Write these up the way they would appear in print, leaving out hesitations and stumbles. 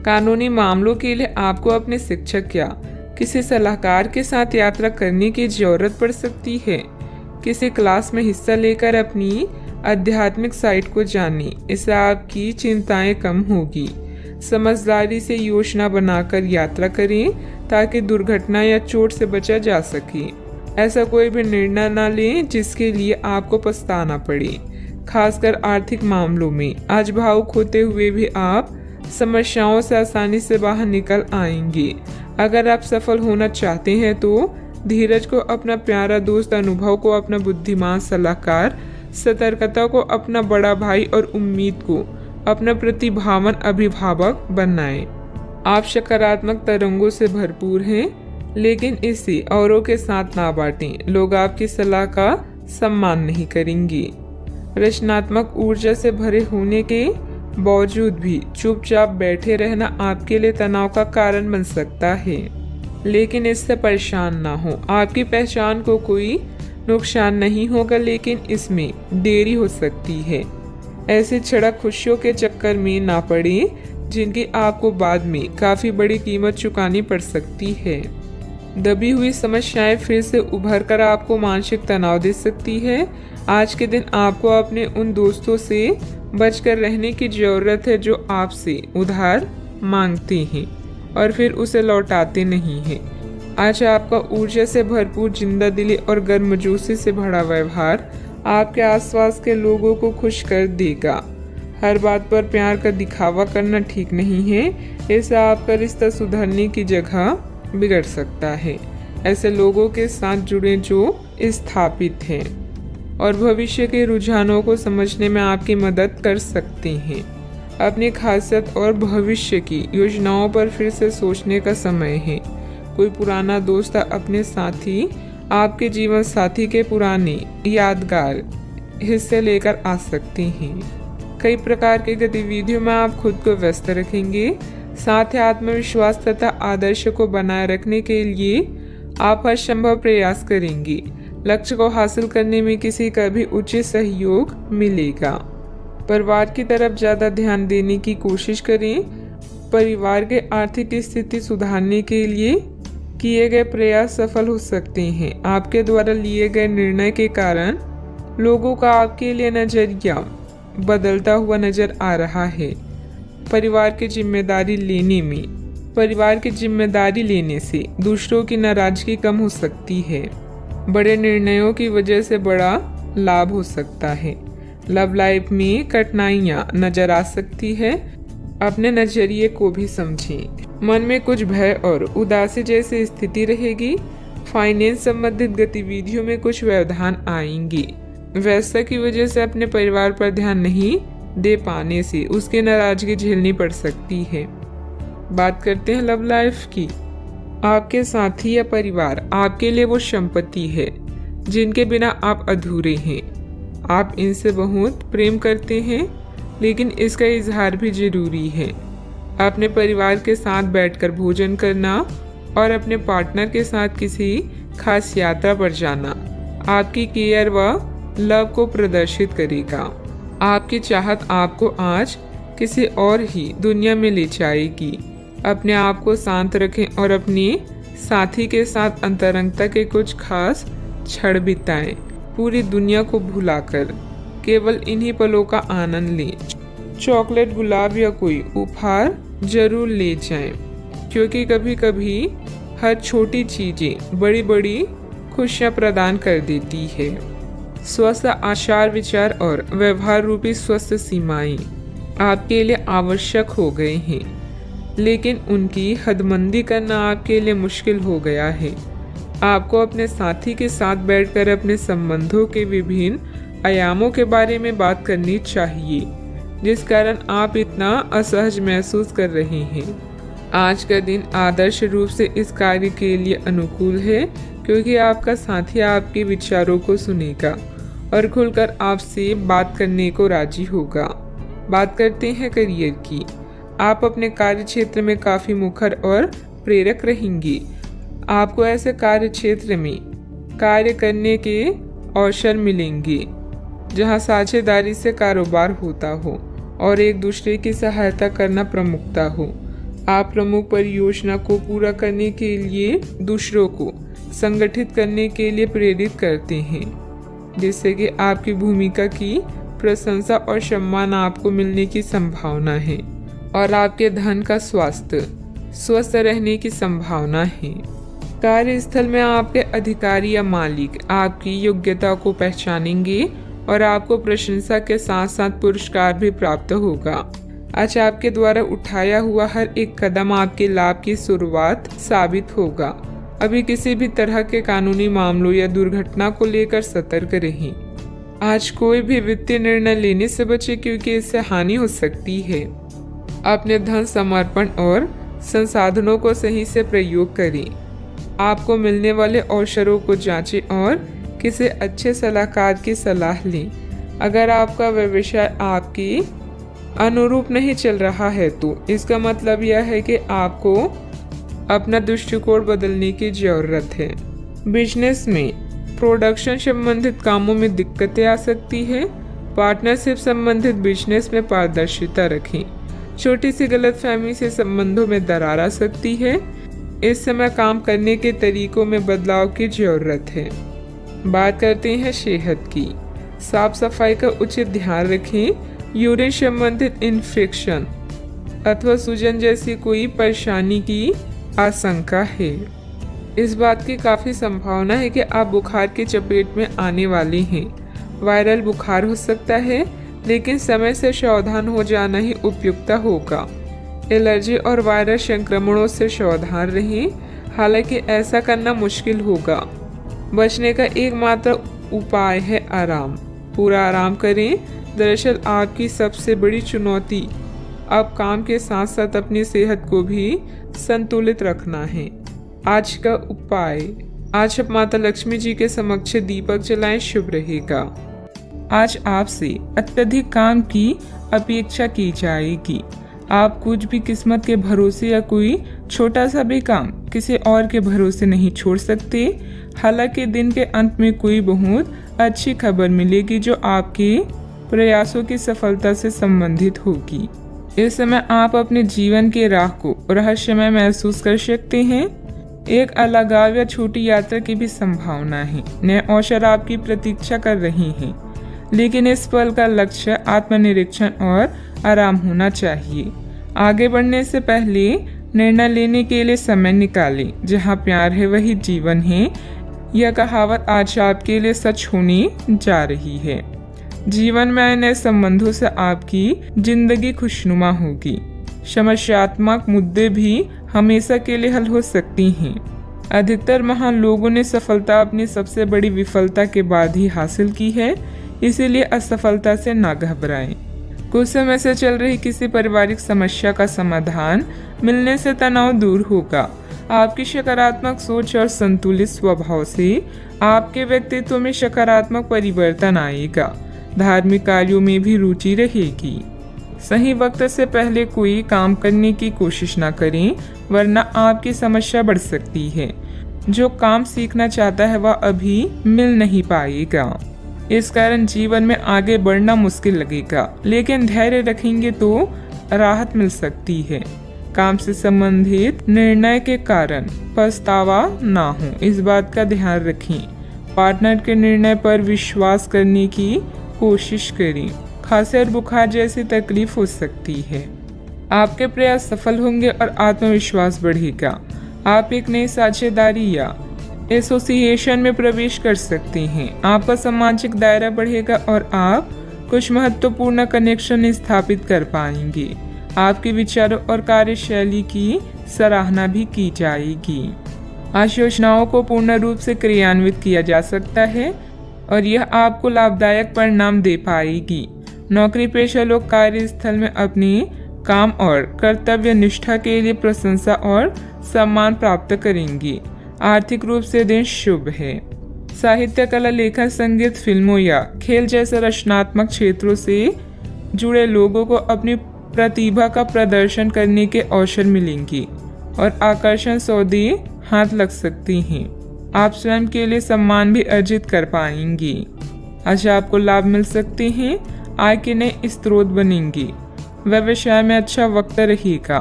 कानूनी मामलों के लिए आपको अपने शिक्षक या किसी सलाहकार के साथ यात्रा करने की जरूरत पड़ सकती है। किसी क्लास में हिस्सा लेकर अपनी आध्यात्मिक साइट को जानें, इससे आपकी चिंताएं कम होगी। समझदारी से योजना बनाकर यात्रा करें ताकि दुर्घटना या चोट से बचा जा सके। ऐसा कोई भी निर्णय न लें जिसके लिए आपको पछताना पड़े, खासकर आर्थिक मामलों में। आज भावुक होते हुए भी आप समस्याओं से आसानी से बाहर निकल आएंगे। अगर आप सफल होना चाहते हैं तो धीरज को अपना प्यारा दोस्त, अनुभव को अपना बुद्धिमान सलाहकार, सतर्कता को अपना बड़ा भाई और उम्मीद को अपना प्रतिभावान अभिभावक बनाएं। आप सकारात्मक तरंगों से भरपूर हैं, लेकिन इसे औरों के साथ ना बांटें। लोग आपकी सलाह का सम्मान नहीं करेंगे। रचनात्मक ऊर्जा से भरे होने के बावजूद भी चुपचाप बैठे रहना आपके लिए तनाव का कारण बन सकता है, लेकिन इससे परेशान ना हो। आपकी पहचान को कोई नुकसान नहीं होगा, लेकिन इसमें देरी हो सकती है। ऐसे क्षणिक खुशियों के चक्कर में ना पड़े जिनकी आपको बाद में काफी बड़ी कीमत चुकानी पड़ सकती है। दबी हुई समस्याएं फिर से उभर कर आपको मानसिक तनाव दे सकती है। आज के दिन आपको अपने उन दोस्तों से बचकर रहने की जरूरत है जो आपसे उधार मांगते हैं और फिर उसे लौटाते नहीं हैं। आज आपका ऊर्जा से भरपूर, जिंदा दिली और गर्मजोशी से भरा व्यवहार आपके आसपास के लोगों को खुश कर देगा। हर बात पर प्यार का दिखावा करना ठीक नहीं है, इससे आपका रिश्ता सुधरने की जगह बिगड़ सकता है। ऐसे लोगों के साथ जुड़े जो स्थापित हैं और भविष्य के रुझानों को समझने में आपकी मदद कर सकते हैं। अपनी खासियत और भविष्य की योजनाओं पर फिर से सोचने का समय है। कोई पुराना दोस्त अपने साथी आपके जीवन साथी के पुराने यादगार हिस्से लेकर आ सकते हैं। कई प्रकार की गतिविधियों में आप खुद को व्यस्त रखेंगे। साथ ही आत्मविश्वास तथा आदर्श को बनाए रखने के लिए आप हर संभव प्रयास करेंगे। लक्ष्य को हासिल करने में किसी का भी उचित सहयोग मिलेगा। परिवार की तरफ ज्यादा ध्यान देने की कोशिश करें। परिवार के आर्थिक स्थिति सुधारने के लिए किए गए प्रयास सफल हो सकते हैं। आपके द्वारा लिए गए निर्णय के कारण लोगों का आपके लिए नजरिया बदलता हुआ नजर आ रहा है। परिवार की जिम्मेदारी लेने से दूसरों की नाराजगी कम हो सकती है। बड़े निर्णयों की वजह से बड़ा लाभ हो सकता है। लव लाइफ में कठिनाइयां नजर आ सकती है। अपने नजरिए को भी समझें। मन में कुछ भय और उदासी जैसी स्थिति रहेगी। फाइनेंस संबंधित गतिविधियों में कुछ व्यवधान आएंगे। व्यस्तता की वजह से अपने परिवार पर ध्यान नहीं दे पाने से उसकी नाराजगी झेलनी पड़ सकती है। बात करते हैं लव लाइफ की। आपके साथी या परिवार आपके लिए वो संपत्ति है जिनके बिना आप अधूरे हैं। आप इनसे बहुत प्रेम करते हैं, लेकिन इसका इजहार भी जरूरी है। अपने परिवार के साथ बैठकर भोजन करना और अपने पार्टनर के साथ किसी खास यात्रा पर जाना आपकी केयर व लव को प्रदर्शित करेगा। आपकी चाहत आपको आज किसी और ही दुनिया में ले जाएगी। अपने आप को शांत रखें और अपने साथी के साथ अंतरंगता के कुछ खास क्षण बिताएं। पूरी दुनिया को भुलाकर केवल इन्हीं पलों का आनंद लें। चॉकलेट, गुलाब या कोई उपहार जरूर ले जाएं, क्योंकि कभी कभी हर छोटी चीजें बड़ी बड़ी खुशियां प्रदान कर देती है। स्वस्थ आचार विचार और व्यवहार रूपी स्वस्थ सीमाएं आपके लिए आवश्यक हो गए हैं, लेकिन उनकी हदबंदी करना आपके लिए मुश्किल हो गया है। आपको अपने साथी के साथ बैठकर अपने संबंधों के विभिन्न आयामों के बारे में बात करनी चाहिए, जिस कारण आप इतना असहज महसूस कर रहे हैं। आज का दिन आदर्श रूप से इस कार्य के लिए अनुकूल है, क्योंकि आपका साथी आपके विचारों को सुनेगा और खुलकर आपसे बात करने को राजी होगा। बात करते हैं करियर की। आप अपने कार्य क्षेत्र में काफी मुखर और प्रेरक रहेंगे। आपको ऐसे कार्य क्षेत्र में कार्य करने के अवसर मिलेंगे जहां साझेदारी से कारोबार होता हो और एक दूसरे की सहायता करना प्रमुखता हो। आप प्रमुख परियोजना को पूरा करने के लिए दूसरों को संगठित करने के लिए प्रेरित करते हैं, जिससे कि आपकी भूमिका की प्रशंसा और सम्मान आपको मिलने की संभावना है और आपके धन का स्वास्थ्य स्वस्थ रहने की संभावना है। कार्यस्थल में आपके अधिकारी या मालिक आपकी योग्यता को पहचानेंगे और आपको प्रशंसा के साथ साथ पुरस्कार भी प्राप्त होगा। आज आपके द्वारा उठाया हुआ हर एक कदम आपके लाभ की शुरुआत साबित होगा। अभी किसी भी तरह के कानूनी मामलों या दुर्घटना को लेकर सतर्क रहें। आज कोई भी वित्तीय निर्णय लेने से बचें क्योंकि इससे हानि हो सकती है। अपने धन समर्पण और संसाधनों को सही से प्रयोग करें। आपको मिलने वाले अवसरों को जांचें और किसी अच्छे सलाहकार की सलाह लें। अगर आपका व्यवसाय आपके अनुरूप नहीं चल रहा है तो इसका मतलब यह है कि आपको अपना दृष्टिकोण बदलने की जरूरत है। बिजनेस में प्रोडक्शन संबंधित कामों में दिक्कतें आ सकती है। पार्टनरशिप संबंधित बिजनेस में पारदर्शिता रखें। छोटी सी गलतफहमी से संबंधों में दरार आ सकती है। इस समय काम करने के तरीकों में बदलाव की जरूरत है। बात करते हैं सेहत की। साफ सफाई का उचित ध्यान रखें। यूरिन संबंधित इन्फेक्शन अथवा सूजन जैसी कोई परेशानी की आशंका है। इस बात की काफी संभावना है कि आप बुखार की चपेट में आने वाले हैं। वायरल बुखार हो सकता है, लेकिन समय से सावधान हो जाना ही उपयुक्त होगा। एलर्जी और वायरस संक्रमणों से सावधान रहें, हालांकि ऐसा करना मुश्किल होगा। बचने का एकमात्र उपाय है आराम। पूरा आराम करें। दरअसल आपकी सबसे बड़ी चुनौती अब काम के साथ साथ अपनी सेहत को भी संतुलित रखना है। आज का उपाय, आज आप माता लक्ष्मी जी के समक्ष दीपक जलाएं, शुभ रहेगा। आज आपसे अत्यधिक काम की अपेक्षा की जाएगी। आप कुछ भी किस्मत के भरोसे या कोई छोटा सा भी काम किसी और के भरोसे नहीं छोड़ सकते। हालांकि दिन के अंत में कोई बहुत अच्छी खबर मिलेगी जो आपके प्रयासों की सफलता से संबंधित होगी। इस समय आप अपने जीवन के राह को रहस्यमय महसूस कर सकते हैं। एक अलगाव या छोटी यात्रा की भी संभावना है। नए अवसर आपकी प्रतीक्षा कर रहे हैं, लेकिन इस पल का लक्ष्य आत्मनिरीक्षण और आराम होना चाहिए। आगे बढ़ने से पहले निर्णय लेने के लिए समय निकालें। जहां प्यार है वही जीवन है। यह कहावत आज आपके लिए सच होने जा रही है। जीवन में आए नए संबंधों से आपकी जिंदगी खुशनुमा होगी। समस्यात्मक मुद्दे भी हमेशा के लिए हल हो सकती हैं। अधिकतर महान लोगों ने सफलता अपनी सबसे बड़ी विफलता के बाद ही हासिल की है, इसीलिए असफलता से ना घबराएं। कुछ समय से चल रही किसी पारिवारिक समस्या का समाधान मिलने से तनाव दूर होगा। आपकी सकारात्मक सोच और संतुलित स्वभाव से आपके व्यक्तित्व में सकारात्मक परिवर्तन आएगा। धार्मिक कार्यों में भी रुचि रहेगी। सही वक्त से पहले कोई काम करने की कोशिश न करें, वरना आपकी समस्या बढ़ सकती है। जो काम सीखना चाहता है वह अभी मिल नहीं पाएगा। इस कारण जीवन में आगे बढ़ना मुश्किल लगेगा, लेकिन धैर्य रखेंगे तो राहत मिल सकती है। काम से संबंधित निर्णय के कारण पछतावा ना हो, इस बात का ध्यान रखें। पार्टनर के निर्णय पर विश्वास करने की कोशिश करें। खांसी और बुखार जैसी तकलीफ हो सकती है। आपके प्रयास सफल होंगे और आत्मविश्वास बढ़ेगा। आप एक नई साझेदारी या एसोसिएशन में प्रवेश कर सकते हैं। आपका सामाजिक दायरा बढ़ेगा और आप कुछ महत्वपूर्ण कनेक्शन स्थापित कर पाएंगे। आपके विचारों और कार्यशैली की सराहना भी की जाएगी। आज योजनाओं को पूर्ण रूप से क्रियान्वित किया जा सकता है और यह आपको लाभदायक परिणाम दे पाएगी। नौकरी पेशा लोग कार्यस्थल में अपनी काम और कर्तव्य निष्ठा के लिए प्रशंसा और सम्मान प्राप्त करेंगे। आर्थिक रूप से दिन शुभ है। साहित्य, कला, लेखन, संगीत, फिल्मों या खेल जैसे रचनात्मक क्षेत्रों से जुड़े लोगों को अपनी प्रतिभा का प्रदर्शन करने के अवसर मिलेंगे और आकर्षण सौदे हाथ लग सकती हैं। आप स्वयं के लिए सम्मान भी अर्जित कर पाएंगे। आज आपको लाभ मिल सकते हैं। आय के नए स्रोत बनेंगे। व्यवसाय में अच्छा वक्त रहेगा।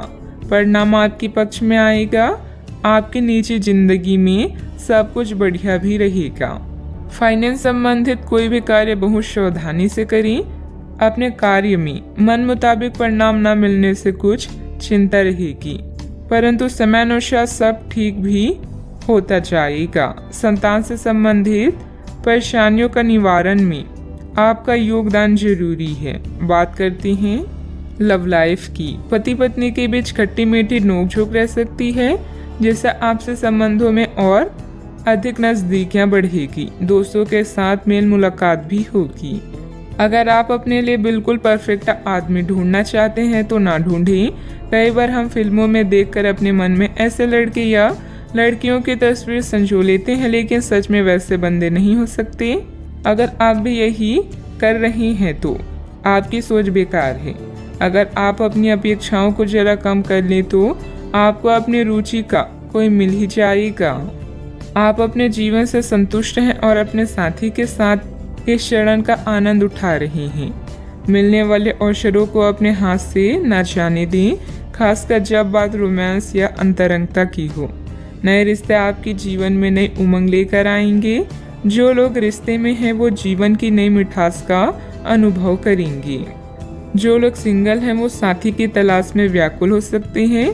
परिणाम आपके पक्ष में आएगा। आपकी निजी जिंदगी में सब कुछ बढ़िया भी रहेगा। फाइनेंस संबंधित कोई भी कार्य बहुत सावधानी से करें। अपने कार्य में मन मुताबिक परिणाम न मिलने से कुछ चिंता रहेगी, परंतु समयानुसार सब ठीक भी होता जाएगा। संतान से संबंधित परेशानियों का निवारण में आपका योगदान जरूरी है। बात करते हैं लव लाइफ की। पति पत्नी के बीच खट्टी मीठी नोकझोंक रह सकती है, जिससे आपसे संबंधों में और अधिक नजदीकियां बढ़ेगी। दोस्तों के साथ मेल मुलाकात भी होगी। अगर आप अपने लिए बिल्कुल परफेक्ट आदमी ढूंढना चाहते हैं तो ना ढूंढें। कई बार हम फिल्मों में देखकर अपने मन में ऐसे लड़के या लड़कियों की तस्वीर संजो लेते हैं, लेकिन सच में वैसे बंदे नहीं हो सकते। अगर आप भी यही कर रहे हैं तो आपकी सोच बेकार है। अगर आप अपनी अपेक्षाओं को जरा कम कर लें तो आपको अपनी रुचि का कोई मिल ही जाएगा। आप अपने जीवन से संतुष्ट हैं और अपने साथी के साथ इस क्षण का आनंद उठा रहे हैं। मिलने वाले अवसरों को अपने हाथ से न जाने दें, खासकर जब बात रोमांस या अंतरंगता की हो। नए रिश्ते आपके जीवन में नई उमंग लेकर आएंगे। जो लोग रिश्ते में हैं वो जीवन की नई मिठास का अनुभव करेंगे। जो लोग सिंगल हैं वो साथी की तलाश में व्याकुल हो सकते हैं।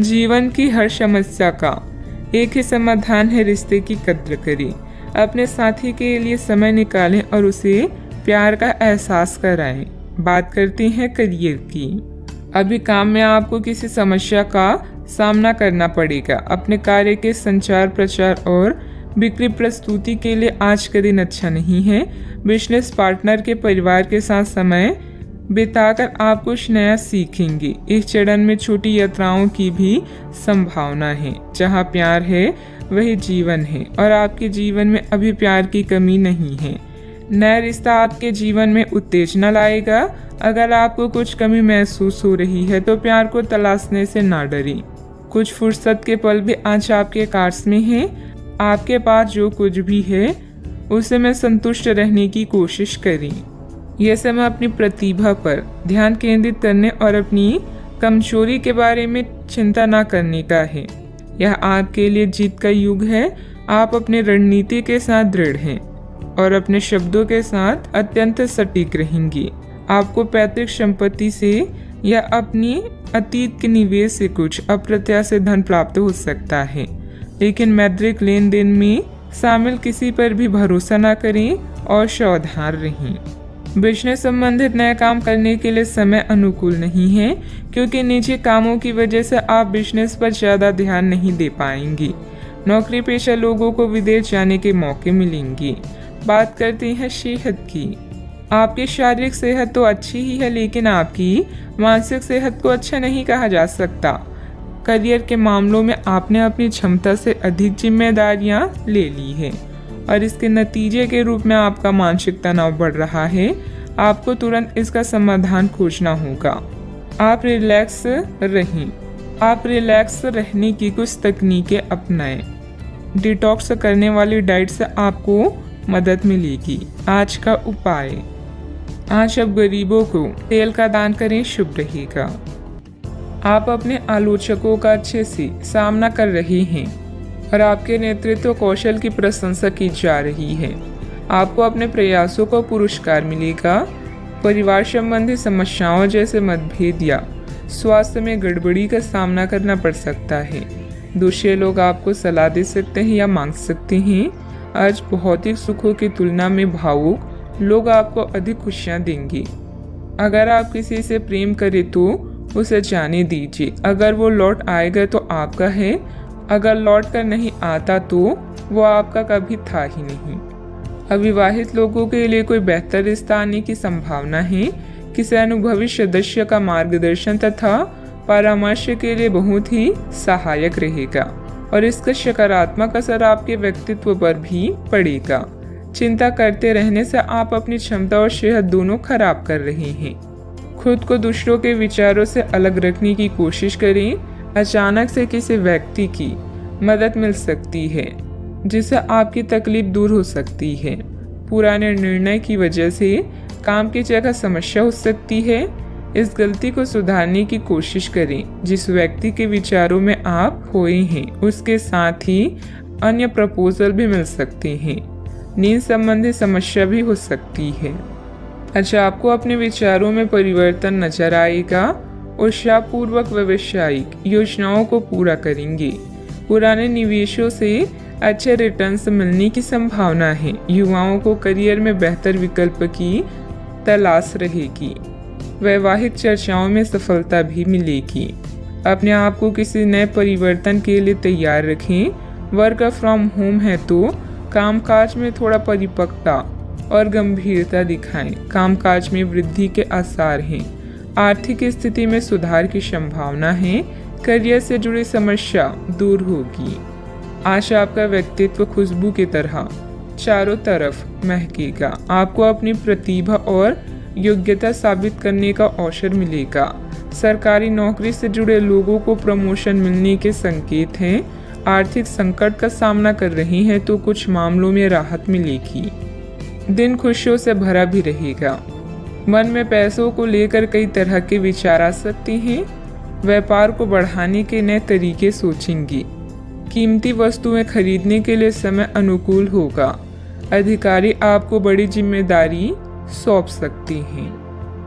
जीवन की हर समस्या का एक ही समाधान है, रिश्ते की कद्र करें। अपने साथी के लिए समय निकालें और उसे प्यार का एहसास कराएं। बात करते हैं करियर की। अभी काम में आपको किसी समस्या का सामना करना पड़ेगा। अपने कार्य के संचार प्रचार और बिक्री प्रस्तुति के लिए आज का दिन अच्छा नहीं है। बिजनेस पार्टनर के परिवार के साथ समय बिताकर आप कुछ नया सीखेंगे। इस चरण में छोटी यात्राओं की भी संभावना है। जहां प्यार है वही जीवन है और आपके जीवन में अभी प्यार की कमी नहीं है। नया रिश्ता आपके जीवन में उत्तेजना लाएगा। अगर आपको कुछ कमी महसूस हो रही है तो प्यार को तलाशने से ना डरें। कुछ फुर्सत के पल भी आज आपके कार्स में हैं। आपके पास जो कुछ भी है उसे में संतुष्ट रहने की कोशिश करें। यह समय अपनी प्रतिभा पर ध्यान केंद्रित करने और अपनी कमजोरी के बारे में चिंता न करने का है। यह आपके लिए जीत का युग है। आप अपनी रणनीति के साथ दृढ़ हैं और अपने शब्दों के साथ अत्यंत सटीक रहेंगे। आपको पैतृक संपत्ति से या अपनी अतीत के निवेश से कुछ अप्रत्याशित धन प्राप्त हो सकता है, लेकिन मौद्रिक लेन देन में शामिल किसी पर भी भरोसा न करें और सावधान रहें। बिजनेस संबंधित नया काम करने के लिए समय अनुकूल नहीं है, क्योंकि निजी कामों की वजह से आप बिजनेस पर ज्यादा ध्यान नहीं दे पाएंगे। नौकरी पेशा लोगों को विदेश जाने के मौके मिलेंगे। बात करते हैं सेहत की। आपकी शारीरिक सेहत तो अच्छी ही है, लेकिन आपकी मानसिक सेहत को अच्छा नहीं कहा जा सकता। करियर के मामलों में आपने अपनी क्षमता से अधिक जिम्मेदारियां ले ली है और इसके नतीजे के रूप में आपका मानसिक तनाव बढ़ रहा है। आपको तुरंत इसका समाधान खोजना होगा। आप रिलैक्स रहें। आप रिलैक्स रहने की कुछ तकनीकें अपनाएं। डिटॉक्स करने वाली डाइट से आपको मदद मिलेगी। आज का उपाय, आज आप गरीबों को तेल का दान करें, शुभ रहेगा। आप अपने आलोचकों का अच्छे से सामना कर रहे हैं और आपके नेतृत्व कौशल की प्रशंसा की जा रही है। आपको अपने प्रयासों को पुरस्कार मिलेगा। परिवार संबंधी समस्याओं जैसे मतभेद या स्वास्थ्य में गड़बड़ी का सामना करना पड़ सकता है। दूसरे लोग आपको सलाह दे सकते हैं या मांग सकते हैं। आज भौतिक सुखों की तुलना में भावुक लोग आपको अधिक खुशियां देंगे। अगर आप किसी से प्रेम करें तो उसे जाने दीजिए। अगर वो लौट आएगा तो आपका है, अगर लौट कर नहीं आता तो वो आपका कभी था ही नहीं। अविवाहित लोगों के लिए कोई बेहतर रिश्ता आने की संभावना है। किसी अनुभवी सदस्य का मार्गदर्शन तथा परामर्श के लिए बहुत ही सहायक रहेगा और इसका सकारात्मक असर आपके व्यक्तित्व पर भी पड़ेगा। चिंता करते रहने से आप अपनी क्षमता और सेहत दोनों खराब कर रहे हैं। खुद को दूसरों के विचारों से अलग रखने की कोशिश करें। अचानक से किसी व्यक्ति की मदद मिल सकती है जिससे आपकी तकलीफ दूर हो सकती है। पुराने निर्णय की वजह से काम की जगह समस्या हो सकती है। इस गलती को सुधारने की कोशिश करें। जिस व्यक्ति के विचारों में आप खोए हैं उसके साथ ही अन्य प्रपोजल भी मिल सकते हैं। नींद संबंधी समस्या भी हो सकती है। अच्छा, आपको अपने विचारों में परिवर्तन नजर आएगा। उत्साहपूर्वक व्यावसायिक योजनाओं को पूरा करेंगे। पुराने निवेशों से अच्छे रिटर्न्स मिलने की संभावना है। युवाओं को करियर में बेहतर विकल्प की तलाश रहेगी। वैवाहिक चर्चाओं में सफलता भी मिलेगी। अपने आप को किसी नए परिवर्तन के लिए तैयार रखें। वर्क फ्रॉम होम है तो कामकाज में थोड़ा परिपक्वता और गंभीरता दिखाएं। कामकाज में वृद्धि के आसार हैं। आर्थिक स्थिति में सुधार की संभावना है। करियर से जुड़ी समस्या दूर होगी। आज आपका व्यक्तित्व खुशबू की तरह चारों तरफ महकेगा। आपको अपनी प्रतिभा और योग्यता साबित करने का अवसर मिलेगा। सरकारी नौकरी से जुड़े लोगों को प्रमोशन मिलने के संकेत हैं। आर्थिक संकट का सामना कर रही हैं तो कुछ मामलों में राहत मिलेगी। दिन खुशियों से भरा भी रहेगा। मन में पैसों को लेकर कई तरह के विचार आ सकते हैं। व्यापार को बढ़ाने के नए तरीके सोचेंगी। कीमती वस्तुएं खरीदने के लिए समय अनुकूल होगा। अधिकारी आपको बड़ी जिम्मेदारी सौंप सकते हैं।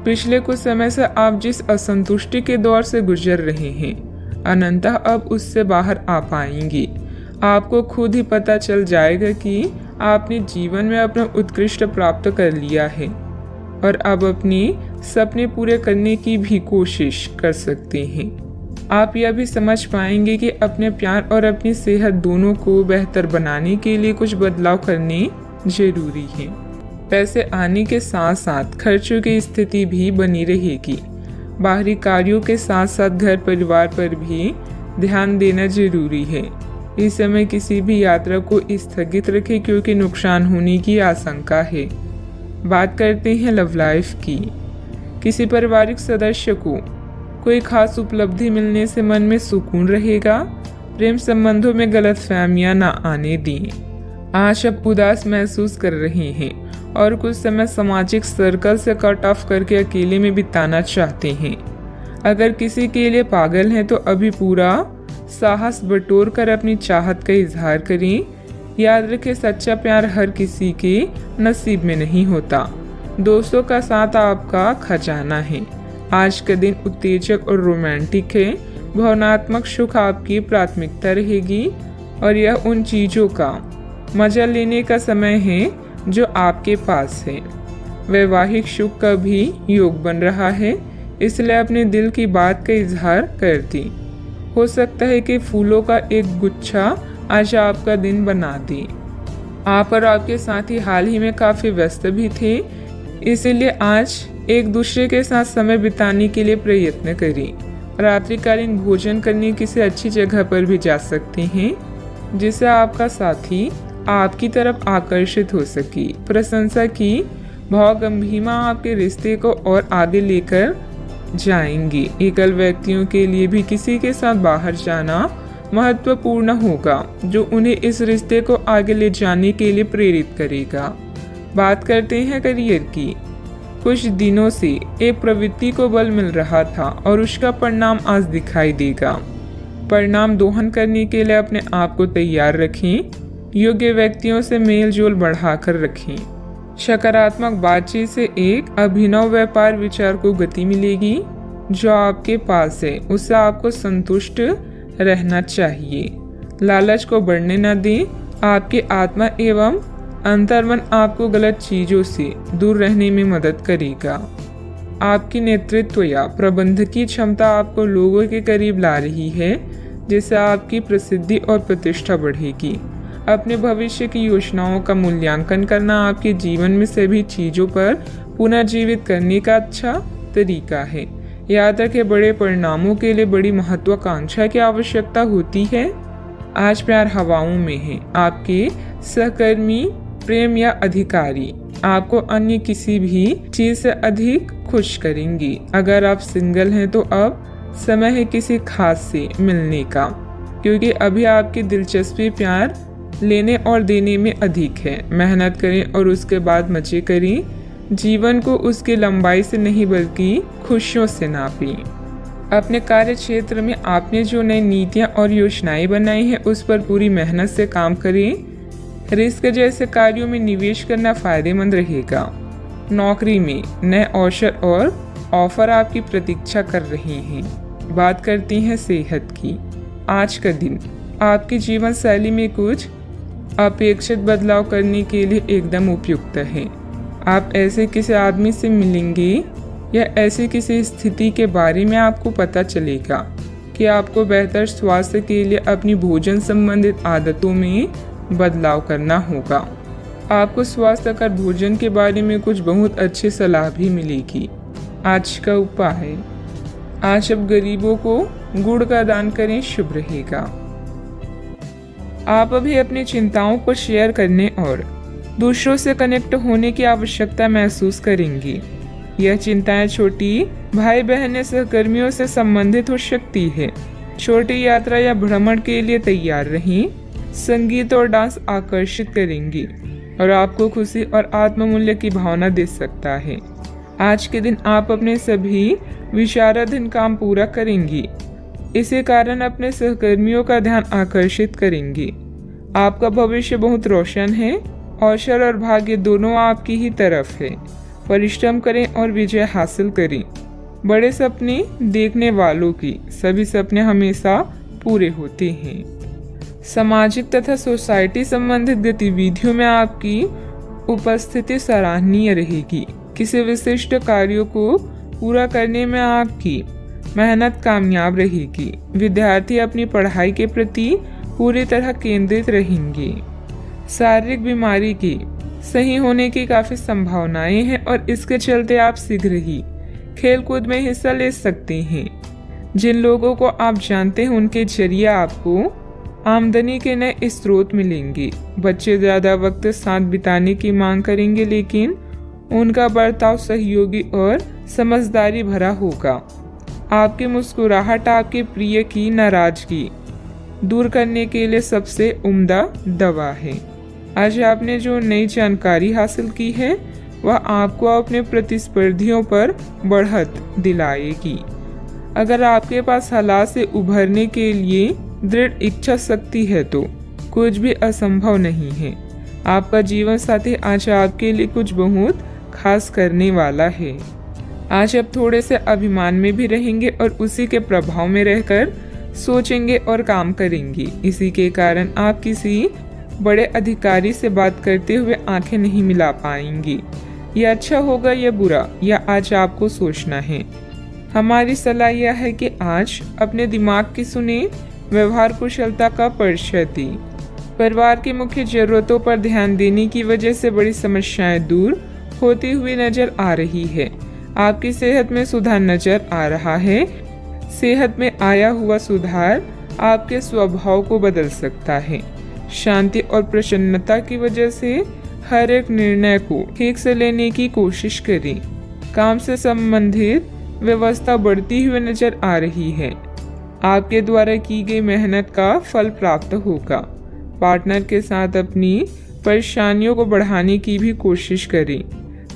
पिछले कुछ समय से आप जिस असंतुष्टि के दौर से गुजर रहे हैं, अनंतः अब उससे बाहर आ पाएंगे। आपको खुद ही पता चल जाएगा कि आपने जीवन में अपना उत्कृष्ट प्राप्त कर लिया है और अब अपने सपने पूरे करने की भी कोशिश कर सकते हैं। आप यह भी समझ पाएंगे कि अपने प्यार और अपनी सेहत दोनों को बेहतर बनाने के लिए कुछ बदलाव करने जरूरी है। पैसे आने के साथ साथ खर्चों की स्थिति भी बनी रहेगी। बाहरी कार्यों के साथ साथ घर परिवार पर भी ध्यान देना जरूरी है। इस समय किसी भी यात्रा को स्थगित रखें क्योंकि नुकसान होने की आशंका है। बात करते हैं लव लाइफ की। किसी पारिवारिक सदस्य को कोई खास उपलब्धि मिलने से मन में सुकून रहेगा। प्रेम संबंधों में गलतफहमियां ना आने दें। आज आप उदास महसूस कर रहे हैं और कुछ समय सामाजिक सर्कल से कट ऑफ करके अकेले में बिताना चाहते हैं। अगर किसी के लिए पागल हैं तो अभी पूरा साहस बटोर कर अपनी चाहत का इजहार करें। याद रखें, सच्चा प्यार हर किसी के नसीब में नहीं होता। दोस्तों का साथ आपका खजाना है। आज का दिन उत्तेजक और रोमांटिक है। भावनात्मक सुख आपकी प्राथमिकता रहेगी और यह उन चीजों का मजा लेने का समय है जो आपके पास है। वैवाहिक सुख का भी योग बन रहा है, इसलिए अपने दिल की बात का इजहार कर दी। हो सकता है कि फूलों का एक गुच्छा आज आपका दिन बना दे। आप और आपके साथी हाल ही में काफी व्यस्त भी थे, इसीलिए आज एक दूसरे के साथ समय बिताने के लिए प्रयत्न करें। रात्रिकालीन भोजन करने किसी अच्छी जगह पर भी जा सकते हैं जिससे आपका साथी आपकी तरफ आकर्षित हो सके। प्रशंसा की भावगंभीरता आपके रिश्ते को और आगे लेकर जाएंगे। एकल व्यक्तियों के लिए भी किसी के साथ बाहर जाना महत्वपूर्ण होगा जो उन्हें इस रिश्ते को आगे ले जाने के लिए प्रेरित करेगा। बात करते हैं करियर की। कुछ दिनों से एक प्रवृत्ति को बल मिल रहा था और उसका परिणाम आज दिखाई देगा। परिणाम दोहन करने के लिए अपने आप को तैयार रखें। योग्य व्यक्तियों से मेल जोल बढ़ाकर रखें। सकारात्मक बातचीत से एक अभिनव व्यापार विचार को गति मिलेगी। जो आपके पास है उससे आपको संतुष्ट रहना चाहिए। लालच को बढ़ने न दें। आपकी आत्मा एवं अंतर्मन आपको गलत चीजों से दूर रहने में मदद करेगा। आपकी नेतृत्व या प्रबंधकीय क्षमता आपको लोगों के करीब ला रही है, जिससे आपकी प्रसिद्धि और प्रतिष्ठा बढ़ेगी। अपने भविष्य की योजनाओं का मूल्यांकन करना आपके जीवन में सभी चीजों पर पुनर्जीवित करने का अच्छा तरीका है। याद रखें, बड़े परिणामों के लिए बड़ी महत्वाकांक्षा की आवश्यकता होती है। आज प्यार हवाओं में है। आपके सहकर्मी, प्रेम या अधिकारी आपको अन्य किसी भी चीज से अधिक खुश करेंगी। अगर आप सिंगल हैं तो अब समय है किसी खास से मिलने का, क्योंकि अभी आपकी दिलचस्पी प्यार लेने और देने में अधिक है। मेहनत करें और उसके बाद मजे करें। जीवन को उसकी लंबाई से नहीं बल्कि खुशियों से नापें। अपने कार्य क्षेत्र में आपने जो नई नीतियां और योजनाएं बनाई हैं उस पर पूरी मेहनत से काम करें। रिस्क जैसे कार्यों में निवेश करना फायदेमंद रहेगा। नौकरी में नए अवसर और ऑफर आपकी प्रतीक्षा कर रहे हैं। बात करते हैं सेहत की। आज का दिन आपकी जीवन शैली में कुछ अपेक्षित बदलाव करने के लिए एकदम उपयुक्त है। आप ऐसे किसी आदमी से मिलेंगे या ऐसी किसी स्थिति के बारे में आपको पता चलेगा कि आपको बेहतर स्वास्थ्य के लिए अपनी भोजन संबंधित आदतों में बदलाव करना होगा। आपको स्वास्थ्यकर भोजन के बारे में कुछ बहुत अच्छी सलाह भी मिलेगी। आज का उपाय, आज आप गरीबों को गुड़ का दान करें, शुभ रहेगा। आप अभी अपनी चिंताओं को शेयर करने और दूसरों से कनेक्ट होने की आवश्यकता महसूस करेंगी। यह चिंताएं छोटी भाई बहन या सहकर्मियों से संबंधित हो सकती है। छोटी यात्रा या भ्रमण के लिए तैयार रहें। संगीत और डांस आकर्षित करेंगी और आपको खुशी और आत्ममूल्य की भावना दे सकता है। आज के दिन आप अपने सभी विचाराधीन काम पूरा करेंगी। इसी कारण अपने सहकर्मियों का ध्यान आकर्षित करेंगे। आपका भविष्य बहुत रोशन है। अवसर और भाग्य दोनों आपकी ही तरफ है। परिश्रम करें और विजय हासिल करें। बड़े सपने देखने वालों की सभी सपने हमेशा पूरे होते हैं। सामाजिक तथा सोसाइटी संबंधित गतिविधियों में आपकी उपस्थिति सराहनीय रहेगी। किसी विशिष्ट कार्यों को पूरा करने में आपकी मेहनत कामयाब रहेगी। विद्यार्थी अपनी पढ़ाई के प्रति पूरी तरह केंद्रित रहेंगे। शारीरिक बीमारी की सही होने की काफी संभावनाएं हैं और इसके चलते आप शीघ्र ही खेलकूद में हिस्सा ले सकते हैं। जिन लोगों को आप जानते हैं उनके जरिए आपको आमदनी के नए स्रोत मिलेंगे। बच्चे ज्यादा वक्त साथ बिताने की मांग करेंगे, लेकिन उनका बर्ताव सहयोगी और समझदारी भरा होगा। आपकी मुस्कुराहट आपके प्रिय की नाराजगी दूर करने के लिए सबसे उम्दा दवा है। आज आपने जो नई जानकारी हासिल की है वह आपको अपने प्रतिस्पर्धियों पर बढ़त दिलाएगी। अगर आपके पास हालात से उभरने के लिए दृढ़ इच्छा शक्ति है तो कुछ भी असंभव नहीं है। आपका जीवन साथी आज आपके लिए कुछ बहुत खास करने वाला है। आज आप थोड़े से अभिमान में भी रहेंगे और उसी के प्रभाव में रहकर सोचेंगे और काम करेंगे। इसी के कारण आप किसी बड़े अधिकारी से बात करते हुए आंखें नहीं मिला पाएंगी। यह अच्छा होगा या बुरा, यह आज आपको सोचना है। हमारी सलाह यह है कि आज अपने दिमाग की सुने, व्यवहार कुशलता का परिचय दें। परिवार की मुख्य जरूरतों पर ध्यान देने की वजह से बड़ी समस्याएं दूर होती हुई नजर आ रही है। आपकी सेहत में सुधार नजर आ रहा है। सेहत में आया हुआ सुधार आपके स्वभाव को बदल सकता है। शांति और प्रसन्नता की वजह से हर एक निर्णय को ठीक से लेने की कोशिश करें। काम से संबंधित व्यवस्था बढ़ती हुई नजर आ रही है। आपके द्वारा की गई मेहनत का फल प्राप्त होगा। पार्टनर के साथ अपनी परेशानियों को बढ़ाने की भी कोशिश करें।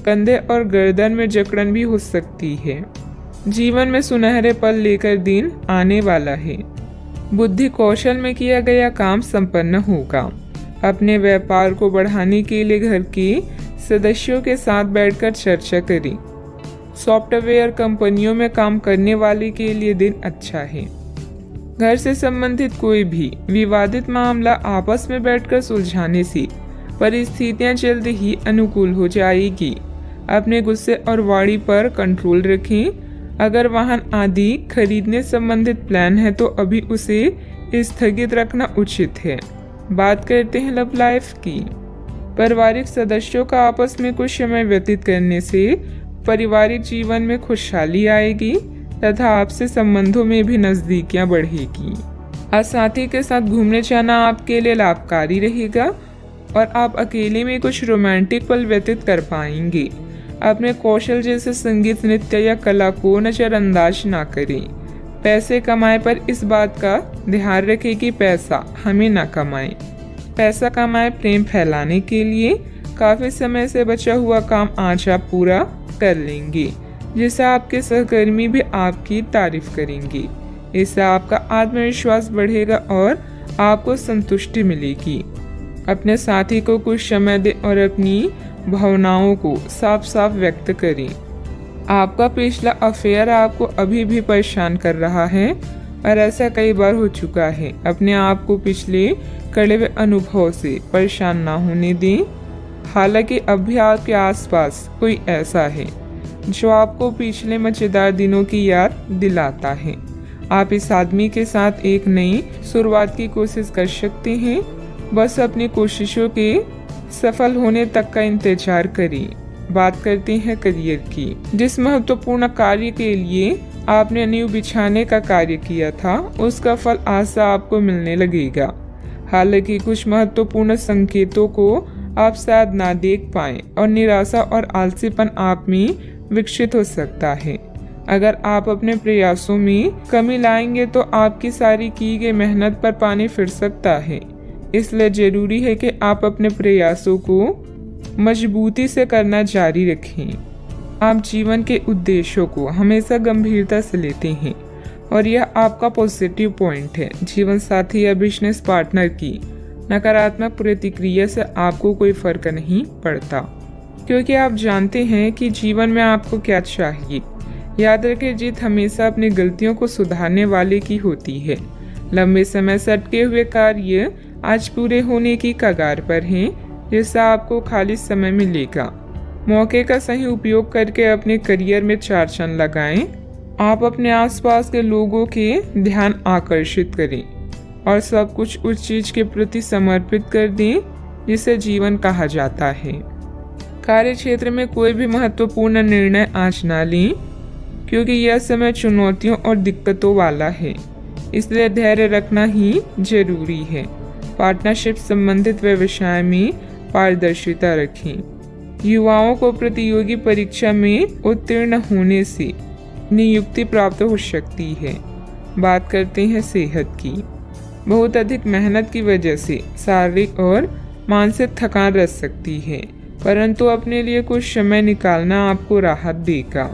कंधे और गर्दन में जकड़न भी हो सकती है। जीवन में सुनहरे पल लेकर दिन आने वाला है। बुद्धि कौशल में किया गया काम संपन्न होगा। अपने व्यापार को बढ़ाने के लिए घर के सदस्यों के साथ बैठकर चर्चा करें। सॉफ्टवेयर कंपनियों में काम करने वाले के लिए दिन अच्छा है। घर से संबंधित कोई भी विवादित मामला आपस में बैठकर सुलझाने से परिस्थितियां जल्द ही अनुकूल हो जाएगी। अपने गुस्से और वाणी पर कंट्रोल रखें। अगर वाहन आदि खरीदने संबंधित प्लान है तो अभी उसे स्थगित रखना उचित है। बात करते हैं लव लाइफ की। पारिवारिक सदस्यों का आपस में कुछ समय व्यतीत करने से पारिवारिक जीवन में खुशहाली आएगी तथा आपसे संबंधों में भी नजदीकियां बढ़ेगी। आज साथी के साथ घूमने जाना आपके लिए लाभकारी रहेगा और आप अकेले में कुछ रोमांटिक पल व्यतीत कर पाएंगे। अपने कौशल जैसे संगीत, नृत्य या कला को नजरअंदाज ना करें। पैसे कमाए पर इस बात का ध्यान रखें कि पैसा हमें ना कमाए। पैसा कमाए प्रेम फैलाने के लिए, काफी समय से बचा हुआ काम आज आप पूरा कर लेंगे, जिससे आपके सहकर्मी भी आपकी तारीफ करेंगे। इससे आपका आत्मविश्वास बढ़ेगा और आपको संतुष्टि मिलेगी। अपने साथी को कुछ समय दें और अपनी भावनाओं को साफ साफ व्यक्त करें। आपका पिछला अफेयर आपको अभी भी परेशान कर रहा है और ऐसा कई बार हो चुका है। अपने आप को पिछले कड़े हुए अनुभव से परेशान ना होने दें। हालांकि अब भी आपके आसपास कोई ऐसा है जो आपको पिछले मजेदार दिनों की याद दिलाता है। आप इस आदमी के साथ एक नई शुरुआत की कोशिश कर सकते हैं। बस अपनी कोशिशों के सफल होने तक का इंतजार करें। बात करते हैं करियर की। जिस महत्वपूर्ण कार्य के लिए आपने नींव बिछाने का कार्य किया था, उसका फल आज से आपको मिलने लगेगा। हालांकि कुछ महत्वपूर्ण संकेतों को आप शायद ना देख पाएं और निराशा और आलसीपन आप में विकसित हो सकता है। अगर आप अपने प्रयासों में कमी लाएंगे तो आपकी सारी की गई मेहनत पर पानी फिर सकता है। इसलिए जरूरी है कि आप अपने प्रयासों को मजबूती से करना जारी रखें। आप जीवन के उद्देश्यों को हमेशा गंभीरता से लेते हैं और यह आपका पॉजिटिव पॉइंट है। जीवन साथी या बिजनेस पार्टनर की नकारात्मक प्रतिक्रिया से आपको कोई फर्क नहीं पड़ता, क्योंकि आप जानते हैं कि जीवन में आपको क्या चाहिए। याद रखें, जीत हमेशा अपनी गलतियों को सुधारने वाले की होती है। लंबे समय से अटके हुए कार्य आज पूरे होने की कगार पर हैं, जिससे आपको खाली समय मिलेगा। मौके का सही उपयोग करके अपने करियर में 4 चांद लगाएं। आप अपने आसपास के लोगों के ध्यान आकर्षित करें और सब कुछ उस चीज के प्रति समर्पित कर दें जिसे जीवन कहा जाता है। कार्य क्षेत्र में कोई भी महत्वपूर्ण निर्णय आज ना लें, क्योंकि यह समय चुनौतियों और दिक्कतों वाला है। इसलिए धैर्य रखना ही जरूरी है। पार्टनरशिप संबंधित व्यवसाय में पारदर्शिता रखें। युवाओं को प्रतियोगी परीक्षा में उत्तीर्ण होने से नियुक्ति प्राप्त हो सकती है। बात करते हैं सेहत की। बहुत अधिक मेहनत की वजह से शारीरिक और मानसिक थकान रह सकती है, परंतु अपने लिए कुछ समय निकालना आपको राहत देगा।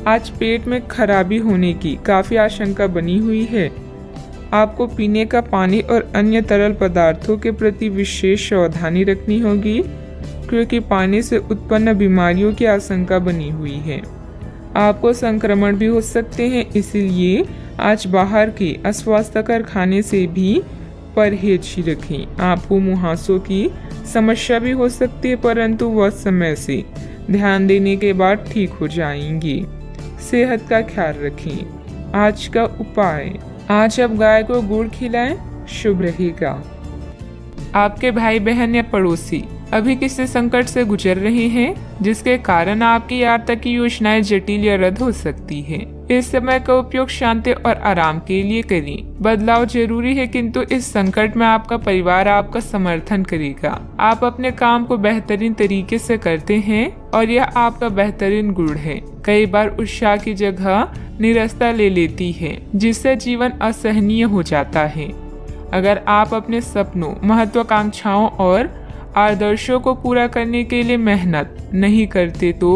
आज पेट में खराबी होने की काफी आशंका बनी हुई है। आपको पीने का पानी और अन्य तरल पदार्थों के प्रति विशेष सावधानी रखनी होगी, क्योंकि पानी से उत्पन्न बीमारियों की आशंका बनी हुई है। आपको संक्रमण भी हो सकते हैं, इसीलिए आज बाहर के अस्वास्थ्यकर खाने से भी परहेज ही रखें। आपको मुहासों की समस्या भी हो सकती है, परंतु वह समय से ध्यान देने के बाद ठीक हो जाएंगी। सेहत का ख्याल रखें। आज का उपाय, आज आप गाय को गुड़ खिलाएं, शुभ रहेगा। आपके भाई बहन या पड़ोसी अभी किसी संकट से गुजर रहे हैं, जिसके कारण आपकी आर्थिक की योजनाएं जटिल या रद्द हो सकती है। इस समय का उपयोग शांति और आराम के लिए करें। बदलाव जरूरी है, किंतु इस संकट में आपका परिवार आपका समर्थन करेगा। आप अपने काम को बेहतरीन तरीके से करते हैं और यह आपका बेहतरीन गुण है। कई बार उत्साह की जगह निराशा ले लेती है, जिससे जीवन असहनीय हो जाता है। अगर आप अपने सपनों, महत्वाकांक्षाओं और आदर्शों को पूरा करने के लिए मेहनत नहीं करते तो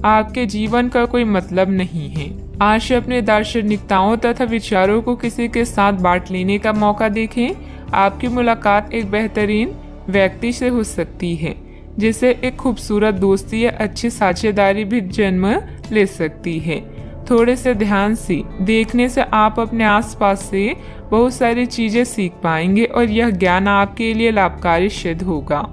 आपके जीवन का कोई मतलब नहीं है। आज अपने दार्शनिकताओं तथा विचारों को किसी के साथ बांट लेने का मौका देखें। आपकी मुलाकात एक बेहतरीन व्यक्ति से हो सकती है, जिससे एक खूबसूरत दोस्ती या अच्छी साझेदारी भी जन्म ले सकती है। थोड़े से ध्यान से देखने से आप अपने आसपास से बहुत सारी चीजें सीख पाएंगे और यह ज्ञान आपके लिए लाभकारी सिद्ध होगा।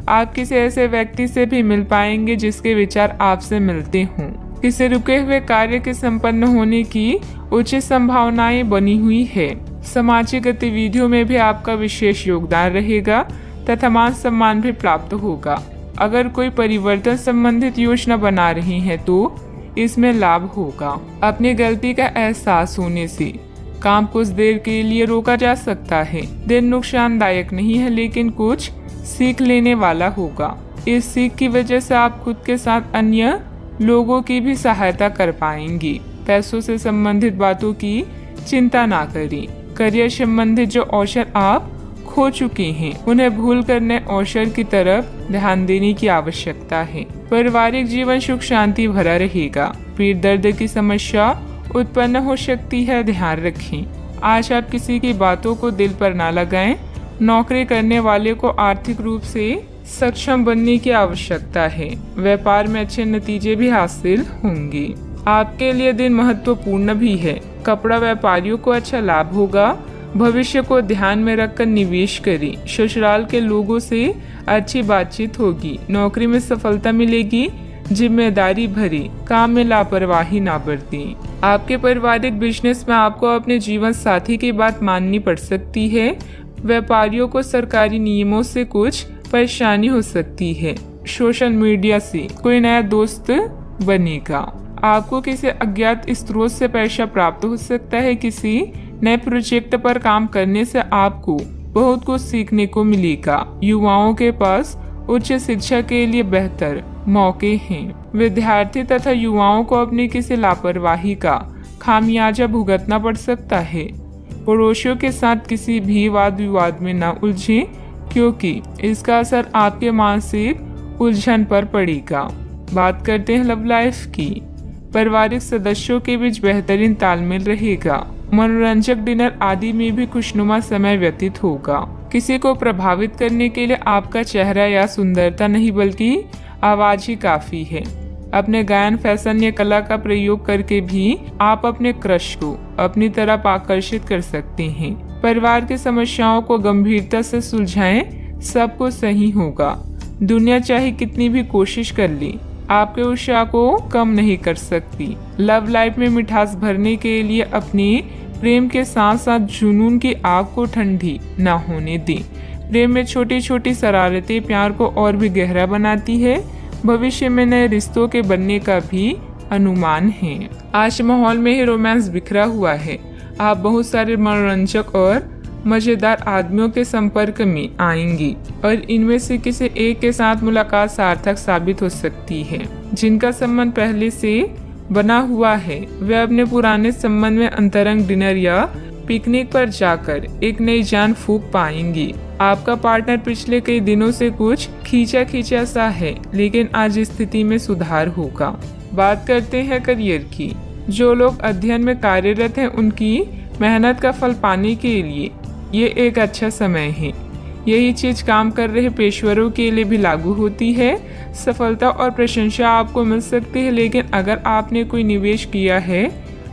आप किसी ऐसे व्यक्ति से भी मिल पाएंगे जिसके विचार आपसे मिलते हों। किसी रुके हुए कार्य के संपन्न होने की उचित संभावनाएं बनी हुई है। सामाजिक गतिविधियों में भी आपका विशेष योगदान रहेगा तथा मान सम्मान भी प्राप्त होगा। अगर कोई परिवर्तन संबंधित योजना बना रहे हैं तो इसमें लाभ होगा। अपनी गलती का एहसास होने से काम कुछ देर के लिए रोका जा सकता है। दिन नुकसानदायक नहीं है, लेकिन कुछ सीख लेने वाला होगा। इस सीख की वजह से आप खुद के साथ अन्य लोगों की भी सहायता कर पाएंगे। पैसों से संबंधित बातों की चिंता ना करें। करियर संबंधित जो अवसर आप खो चुके हैं उन्हें भूल कर नए अवसर की तरफ ध्यान देने की आवश्यकता है। पारिवारिक जीवन सुख शांति भरा रहेगा। पीठ दर्द की समस्या उत्पन्न हो सकती है, ध्यान रखें। आज आप किसी की बातों को दिल पर ना लगाएं। नौकरी करने वाले को आर्थिक रूप से सक्षम बनने की आवश्यकता है। व्यापार में अच्छे नतीजे भी हासिल होंगे। आपके लिए दिन महत्वपूर्ण भी है। कपड़ा व्यापारियों को अच्छा लाभ होगा। भविष्य को ध्यान में रखकर निवेश करें। ससुराल के लोगों से अच्छी बातचीत होगी। नौकरी में सफलता मिलेगी। जिम्मेदारी भरे काम में लापरवाही ना बरतें। आपके पारिवारिक बिजनेस में आपको अपने जीवन साथी की बात माननी पड़ सकती है। व्यापारियों को सरकारी नियमों से कुछ परेशानी हो सकती है। सोशल मीडिया से कोई नया दोस्त बनेगा। आपको किसी अज्ञात स्रोत से पैसा प्राप्त हो सकता है। किसी नए प्रोजेक्ट पर काम करने से आपको बहुत कुछ सीखने को मिलेगा। युवाओं के पास उच्च शिक्षा के लिए बेहतर मौके हैं। विद्यार्थी तथा युवाओं को अपनी किसी लापरवाही का खामियाजा भुगतना पड़ सकता है। पड़ोसियों के साथ किसी भी वाद विवाद में न उलझें, क्योंकि इसका असर आपके मानसिक उलझन पर पड़ेगा। बात करते हैं लव लाइफ की। पारिवारिक सदस्यों के बीच बेहतरीन तालमेल रहेगा। मनोरंजक डिनर आदि में भी खुशनुमा समय व्यतीत होगा। किसी को प्रभावित करने के लिए आपका चेहरा या सुंदरता नहीं बल्कि आवाज ही काफी है। अपने गायन, फैशन या कला का प्रयोग करके भी आप अपने क्रश को अपनी तरफ आकर्षित कर सकते हैं। परिवार की समस्याओं को गंभीरता से सुलझाएं, सब कुछ सही होगा। दुनिया चाहे कितनी भी कोशिश कर ले, आपके उत्साह को कम नहीं कर सकती। लव लाइफ में मिठास भरने के लिए अपने प्रेम के साथ साथ जुनून की आग को ठंडी न होने दें। प्रेम में छोटी छोटी शरारतें प्यार को और भी गहरा बनाती है। भविष्य में नए रिश्तों के बनने का भी अनुमान है। आज माहौल में ही रोमांस बिखरा हुआ है। आप बहुत सारे मनोरंजक और मजेदार आदमियों के संपर्क में आएंगी और इनमें से किसी एक के साथ मुलाकात सार्थक साबित हो सकती है। जिनका संबंध पहले से बना हुआ है वे अपने पुराने संबंध में अंतरंग डिनर या पिकनिक पर जाकर एक नई जान फूंक पाएंगी। आपका पार्टनर पिछले कई दिनों से कुछ खींचा सा है, लेकिन आज स्थिति में सुधार होगा। बात करते हैं करियर की। जो लोग अध्ययन में कार्यरत हैं उनकी मेहनत का फल पाने के लिए ये एक अच्छा समय है। यही चीज काम कर रहे पेशेवरों के लिए भी लागू होती है। सफलता और प्रशंसा आपको मिल सकती है, लेकिन अगर आपने कोई निवेश किया है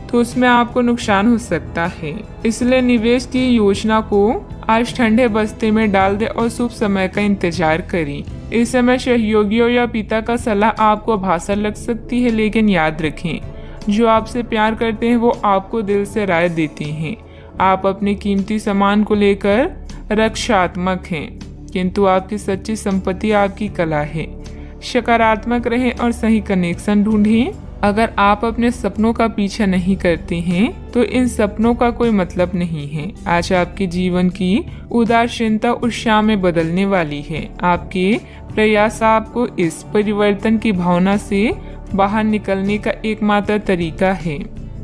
तो उसमें आपको नुकसान हो सकता है। इसलिए निवेश की योजना को आज ठंडे बस्ते में डाल दे और शुभ समय का इंतजार करें। इस समय सहयोगियों या पिता का सलाह आपको भाषा लग सकती है, लेकिन याद रखें जो आपसे प्यार करते हैं वो आपको दिल से राय देते हैं। आप अपने कीमती सामान को लेकर रक्षात्मक हैं, किंतु आपकी सच्ची संपत्ति आपकी कला है। सकारात्मक रहें और सही कनेक्शन ढूंढें। अगर आप अपने सपनों का पीछा नहीं करते हैं तो इन सपनों का कोई मतलब नहीं है। आज आपके जीवन की उदासीनता उत्साह में बदलने वाली है। आपके प्रयास आपको इस परिवर्तन की भावना से बाहर निकलने का एकमात्र तरीका है।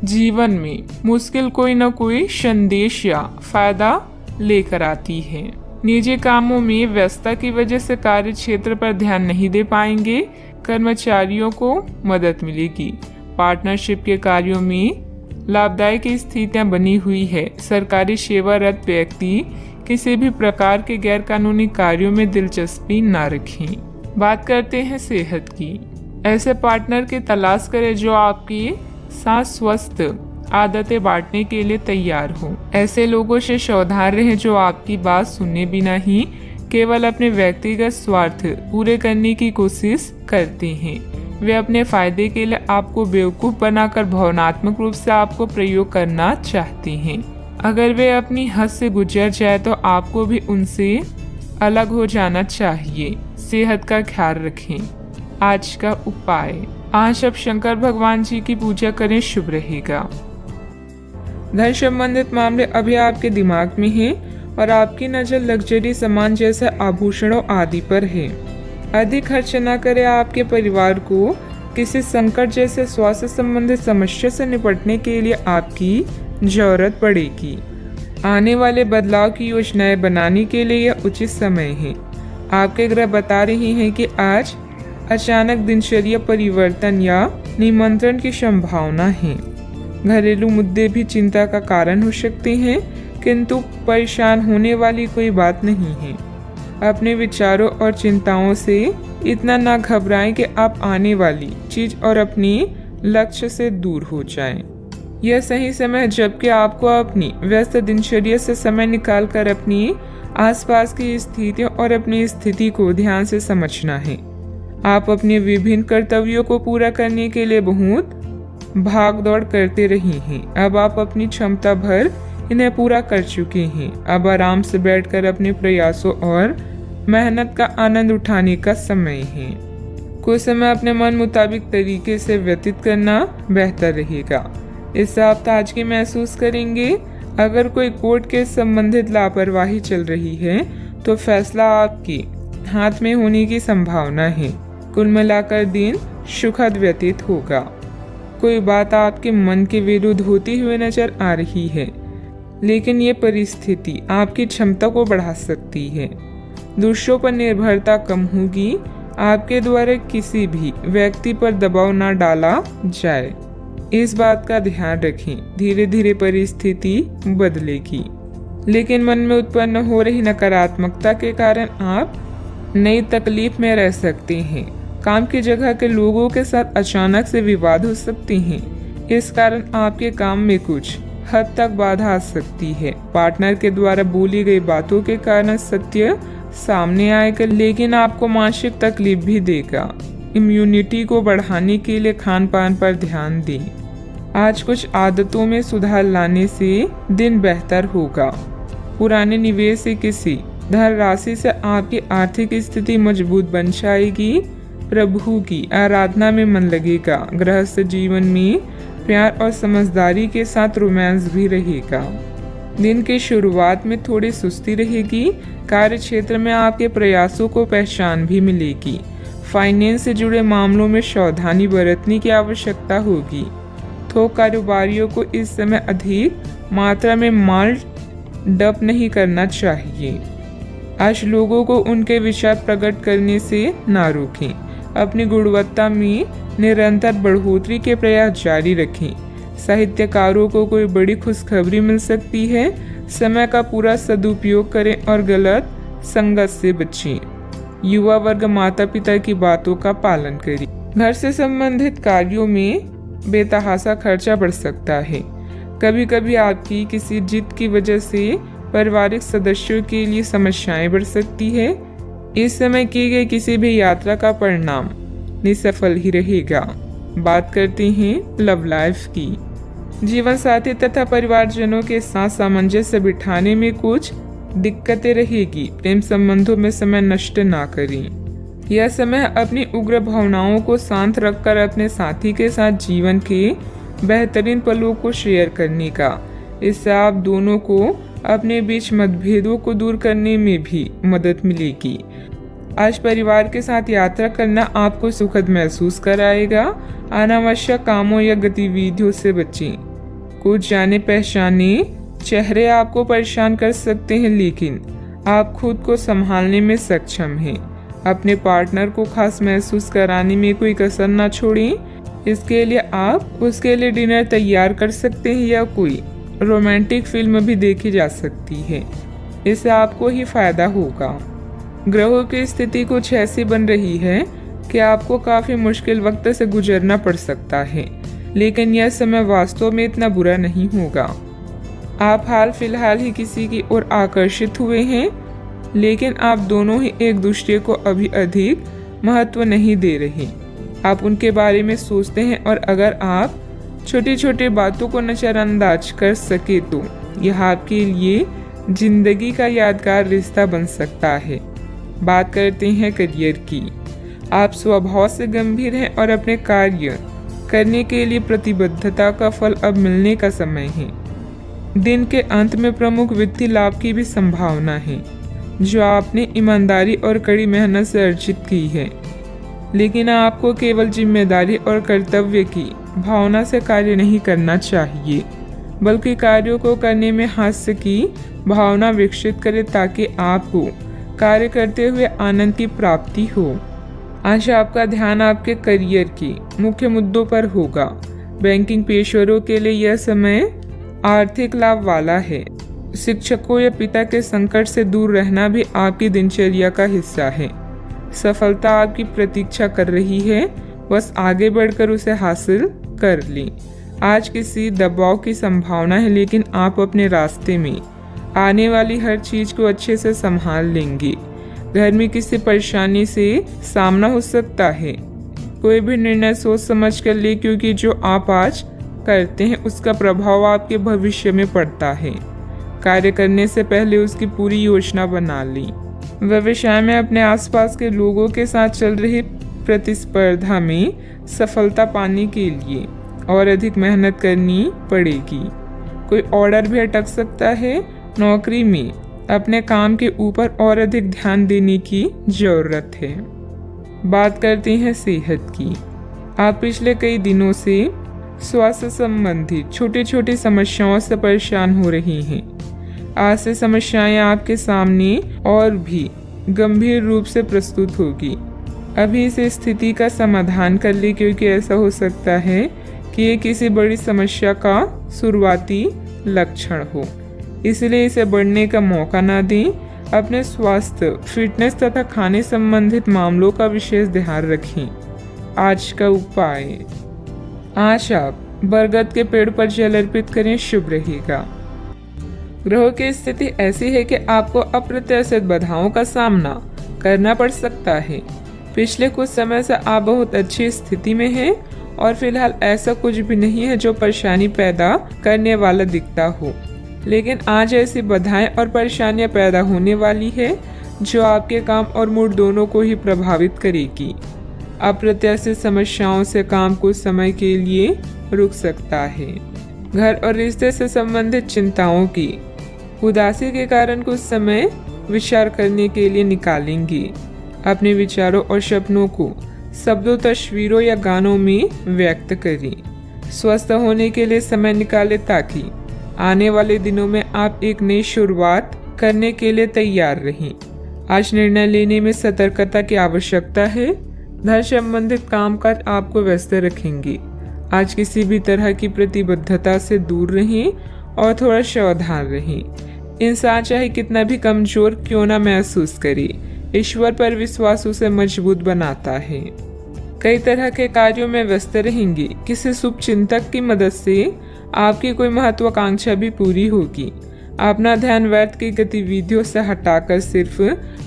जीवन में मुश्किल कोई न कोई संदेश या फायदा लेकर आती है। निजी कामों में व्यस्तता की वजह से कार्य क्षेत्र पर ध्यान नहीं दे पाएंगे। कर्मचारियों को मदद मिलेगी। पार्टनरशिप के कार्यों में लाभदायक स्थितियां बनी हुई है। सरकारी सेवारत व्यक्ति किसी भी प्रकार के गैर कानूनी कार्यों में दिलचस्पी न रखें। बात करते हैं सेहत की। ऐसे पार्टनर की तलाश करें जो आपकी साथ स्वस्थ आदतें बांटने के लिए तैयार हो। ऐसे लोगों से सावधान रहें जो आपकी बात सुने बिना ही केवल अपने व्यक्तिगत स्वार्थ पूरे करने की कोशिश करते हैं। वे अपने फायदे के लिए आपको बेवकूफ बनाकर भावनात्मक रूप से आपको प्रयोग करना चाहते हैं। अगर वे अपनी हद से गुजर जाए तो आपको भी उनसे अलग हो जाना चाहिए। सेहत का ख्याल रखें। आज का उपाय, आज आप शंकर भगवान जी की पूजा करें, शुभ रहेगा। धन संबंधित मामले अभी आपके दिमाग में हैं और आपकी नजर लग्जरी सामान जैसे आभूषणों आदि पर है। अधिक खर्च न करें। आपके परिवार को किसी संकट जैसे स्वास्थ्य संबंधित समस्या से निपटने के लिए आपकी जरूरत पड़ेगी। आने वाले बदलाव की योजनाएं बनाने के लिए यह उचित समय है। आपके ग्रह बता रहे हैं कि आज अचानक दिनचर्या परिवर्तन या निमंत्रण की संभावना है। घरेलू मुद्दे भी चिंता का कारण हो सकते हैं, किंतु परेशान होने वाली कोई बात नहीं है। अपने विचारों और चिंताओं से इतना ना घबराएं कि आप आने वाली चीज और अपने लक्ष्य से दूर हो जाएं। यह सही समय है जबकि आपको अपनी व्यस्त दिनचर्या से समय निकालकर अपनी आसपास की स्थितियों और अपनी स्थिति को ध्यान से समझना है। आप अपने विभिन्न कर्तव्यों को पूरा करने के लिए बहुत भाग दौड़ करते रहे हैं। अब आप अपनी क्षमता भर इन्हें पूरा कर चुके हैं। अब आराम से बैठकर अपने प्रयासों और मेहनत का आनंद उठाने का समय है। कुछ समय अपने मन मुताबिक तरीके से व्यतीत करना बेहतर रहेगा। इससे आप ताजगी महसूस करेंगे। अगर कोई कोर्ट के संबंधित लापरवाही चल रही है तो फैसला आपके हाथ में होने की संभावना है। कुल मिलाकर दिन सुखद व्यतीत होगा। कोई बात आपके मन के विरुद्ध होती हुई नजर आ रही है, लेकिन ये परिस्थिति आपकी क्षमता को बढ़ा सकती है। दूसरों पर निर्भरता कम होगी। आपके द्वारा किसी भी व्यक्ति पर दबाव न डाला जाए, इस बात का ध्यान रखें। धीरे धीरे परिस्थिति बदलेगी, लेकिन मन में उत्पन्न हो रही नकारात्मकता के कारण आप नई तकलीफ में रह सकते हैं। काम की जगह के लोगों के साथ अचानक से विवाद हो सकते हैं। इस कारण आपके काम में कुछ हद तक बाधा आ सकती है। पार्टनर के द्वारा बोली गई बातों के कारण सत्य सामने आएगा, लेकिन आपको मानसिक तकलीफ भी देगा। इम्यूनिटी को बढ़ाने के लिए खान पान पर ध्यान दें। आज कुछ आदतों में सुधार लाने से दिन बेहतर होगा। पुराने निवेश से किसी धन राशि से आपकी आर्थिक स्थिति मजबूत बन जाएगी। प्रभु की आराधना में मन लगेगा। गृहस्थ जीवन में प्यार और समझदारी के साथ रोमांस भी रहेगा। दिन की शुरुआत में थोड़ी सुस्ती रहेगी। कार्य क्षेत्र में आपके प्रयासों को पहचान भी मिलेगी। फाइनेंस से जुड़े मामलों में सावधानी बरतने की आवश्यकता होगी। थोक कारोबारियों को इस समय अधिक मात्रा में माल डंप नहीं करना चाहिए। आज लोगों को उनके विचार प्रकट करने से ना रोकें। अपनी गुणवत्ता में निरंतर बढ़ोतरी के प्रयास जारी रखें। साहित्यकारों को कोई बड़ी खुशखबरी मिल सकती है। समय का पूरा सदुपयोग करें और गलत संगत से बचें। युवा वर्ग माता पिता की बातों का पालन करें। घर से संबंधित कार्यों में बेतहाशा खर्चा बढ़ सकता है। कभी कभी आपकी किसी जिद की वजह से पारिवारिक सदस्यों के लिए समस्याएं बढ़ सकती है। इस समय की गई किसी भी यात्रा का परिणाम निसफल ही रहेगा। बात करते हैं लव लाइफ की। जीवन साथी तथा परिवारजनों के साथ सामंजस्य बिठाने में कुछ दिक्कतें रहेगी। प्रेम संबंधों में समय नष्ट ना करें। यह समय अपनी उग्र भावनाओं को शांत रखकर अपने साथी के साथ जीवन के बेहतरीन पलों को शेयर करने का। इससे आप दोनों को अपने बीच मतभेदों को दूर करने में भी मदद मिलेगी। आज परिवार के साथ यात्रा करना आपको सुखद महसूस कराएगा। अनावश्यक कामों या गतिविधियों से बचें। कुछ जाने पहचाने चेहरे आपको परेशान कर सकते हैं, लेकिन आप खुद को संभालने में सक्षम हैं। अपने पार्टनर को खास महसूस कराने में कोई कसर ना छोड़ें। इसके लिए आप उसके लिए डिनर तैयार कर सकते हैं या कोई रोमांटिक फिल्म भी देखी जा सकती है। इससे आपको ही फायदा होगा। ग्रहों की स्थिति कुछ ऐसी बन रही है कि आपको काफी मुश्किल वक्त से गुजरना पड़ सकता है, लेकिन यह समय वास्तव में इतना बुरा नहीं होगा। आप हाल फिलहाल ही किसी की ओर आकर्षित हुए हैं, लेकिन आप दोनों ही एक दूसरे को अभी अधिक महत्व नहीं दे रहे। आप उनके बारे में सोचते हैं और अगर आप छोटी छोटी बातों को नजरअंदाज कर सके तो यह आपके लिए जिंदगी का यादगार रिश्ता बन सकता है। बात करते हैं करियर की। आप स्वभाव से गंभीर हैं और अपने कार्य करने के लिए प्रतिबद्धता का फल अब मिलने का समय है। दिन के अंत में प्रमुख वित्तीय लाभ की भी संभावना है, जो आपने ईमानदारी और कड़ी मेहनत से अर्जित की है। लेकिन आपको केवल जिम्मेदारी और कर्तव्य की भावना से कार्य नहीं करना चाहिए। बल्कि कार्यों को करने में हास्य की भावना विकसित करें ताकि आपको कार्य करते हुए आनंद की प्राप्ति हो। आज आपका ध्यान आपके करियर के मुख्य मुद्दों पर होगा। बैंकिंग पेशेवरों के लिए यह समय आर्थिक लाभ वाला है। शिक्षकों या पिता के संकट से दूर रहना भी आपकी दिनचर्या का हिस्सा है। सफलता आपकी प्रतीक्षा कर रही है, बस आगे बढ़कर उसे हासिल कर लें। आज किसी दबाव की संभावना है, लेकिन आप अपने रास्ते में आने वाली हर चीज को अच्छे से संभाल लेंगे। घर में किसी परेशानी से सामना हो सकता है। कोई भी निर्णय सोच समझ कर ले, क्योंकि जो आप आज करते हैं उसका प्रभाव आपके भविष्य में पड़ता है। कार्य करने से पहले उसकी पूरी योजना बना ली। व्यवसाय में अपने आसपास के लोगों के साथ चल रही प्रतिस्पर्धा में सफलता पाने के लिए और अधिक मेहनत करनी पड़ेगी। कोई ऑर्डर भी अटक सकता है। नौकरी में अपने काम के ऊपर और अधिक ध्यान देने की जरूरत है। बात करते हैं सेहत की। आप पिछले कई दिनों से स्वास्थ्य संबंधी छोटी छोटी समस्याओं से परेशान हो रही हैं। आज से समस्याएं आपके सामने और भी गंभीर रूप से प्रस्तुत होगी। अभी इस स्थिति का समाधान कर ले, क्योंकि ऐसा हो सकता है कि ये किसी बड़ी समस्या का शुरुआती लक्षण हो। इसलिए इसे बढ़ने का मौका ना दें। अपने स्वास्थ्य, फिटनेस तथा खाने संबंधित मामलों का विशेष ध्यान रखें। आज का उपाय, आज आप बरगद के पेड़ पर जल अर्पित करें, शुभ रहेगा। ग्रहों की स्थिति ऐसी है कि आपको अप्रत्याशित बाधाओं का सामना करना पड़ सकता है। पिछले कुछ समय से आप बहुत अच्छी स्थिति में हैं और फिलहाल ऐसा कुछ भी नहीं है जो परेशानी पैदा करने वाला दिखता हो। लेकिन आज ऐसी बाधाएं और परेशानियां पैदा होने वाली है जो आपके काम और मूड दोनों को ही प्रभावित करेगी। अप्रत्याशित समस्याओं से काम कुछ समय के लिए रुक सकता है। घर और रिश्ते से संबंधित चिंताओं की उदासी के कारण कुछ समय विचार करने के लिए निकालेंगे। अपने विचारों और सपनों को शब्दों, तस्वीरों या गानों में व्यक्त करें। स्वस्थ होने के लिए समय निकालें ताकि आने वाले दिनों में आप एक नई शुरुआत करने के लिए तैयार रहें। आज निर्णय लेने में सतर्कता की आवश्यकता है। धन संबंधित कामकाज आपको व्यस्त रखेंगे। आज किसी भी तरह की प्रतिबद्धता से दूर रहें और थोड़ा सावधान रहें। इंसान चाहे कितना भी कमजोर क्यों ना महसूस करे, ईश्वर पर विश्वास उसे मजबूत बनाता है। कई तरह के कार्यों में व्यस्त रहेंगे। किसी शुभ चिंतक की मदद से आपकी कोई महत्वाकांक्षा भी पूरी होगी। अपना ध्यान व्यर्थ की गतिविधियों से हटाकर सिर्फ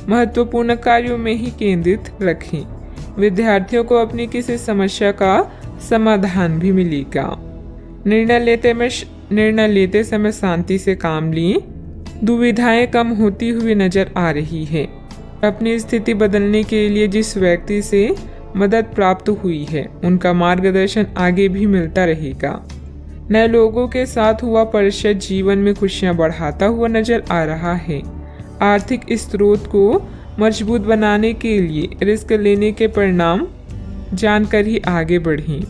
महत्वपूर्ण कार्यों में ही केंद्रित रखें। विद्यार्थियों को अपनी किसी समस्या का समाधान भी मिलेगा। निर्णय लेते समय शांति से काम लें। दुविधाएं कम होती हुई नजर आ रही है। अपनी स्थिति बदलने के लिए जिस व्यक्ति से मदद प्राप्त हुई है उनका मार्गदर्शन आगे भी मिलता रहेगा। नए लोगों के साथ हुआ परिचय जीवन में खुशियां बढ़ाता हुआ नजर आ रहा है। आर्थिक स्रोत को मजबूत बनाने के लिए रिस्क लेने के परिणाम जानकर ही आगे बढ़ें।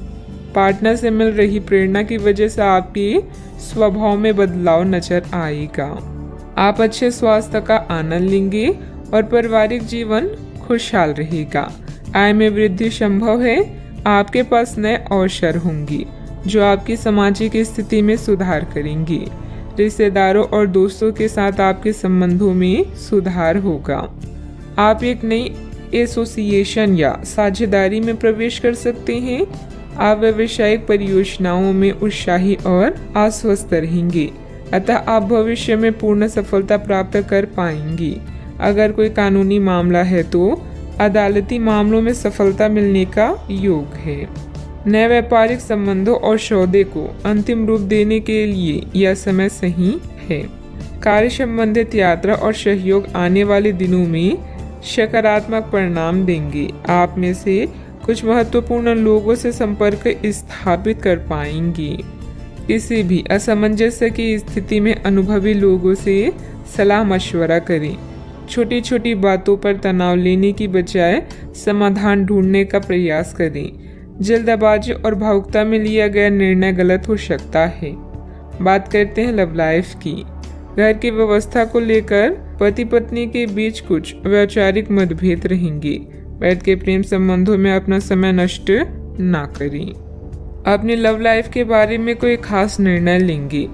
पार्टनर से मिल रही प्रेरणा की वजह से आपके स्वभाव में बदलाव नजर आएगा। आप अच्छे स्वास्थ्य का आनंद लेंगे और पारिवारिक जीवन खुशहाल रहेगा। आय में वृद्धि संभव है। आपके पास नए अवसर होंगे जो आपकी सामाजिक स्थिति में सुधार करेंगे। रिश्तेदारों और दोस्तों के साथ आपके संबंधों में सुधार होगा। आप एक नई एसोसिएशन या साझेदारी में प्रवेश कर सकते हैं। आप व्यावसायिक परियोजनाओं में उत्साही और आश्वस्त रहेंगे, अतः आप भविष्य में पूर्ण सफलता प्राप्त कर पाएंगे। अगर कोई कानूनी मामला है तो अदालती मामलों में सफलता मिलने का योग है। नए व्यापारिक संबंधों और सौदे को अंतिम रूप देने के लिए यह समय सही है। कार्य संबंधित यात्रा और सहयोग आने वाले दिनों में सकारात्मक परिणाम देंगे। आप में से कुछ महत्वपूर्ण लोगों से संपर्क स्थापित कर पाएंगे। किसी भी असमंजस्य की स्थिति में अनुभवी लोगों से सलाह मशवरा करें। छोटी छोटी बातों पर तनाव लेने की बजाय समाधान ढूंढने का प्रयास करें। जल्दबाजी और भावुकता में लिया गया निर्णय गलत हो सकता है। बात करते हैं लव लाइफ की। घर की व्यवस्था को लेकर पति पत्नी के बीच कुछ वैचारिक मतभेद रहेंगे। बैठ के प्रेम संबंधों में अपना समय नष्ट ना करें। अपनी लव लाइफ के बारे में कोई खास निर्णय लेंगे।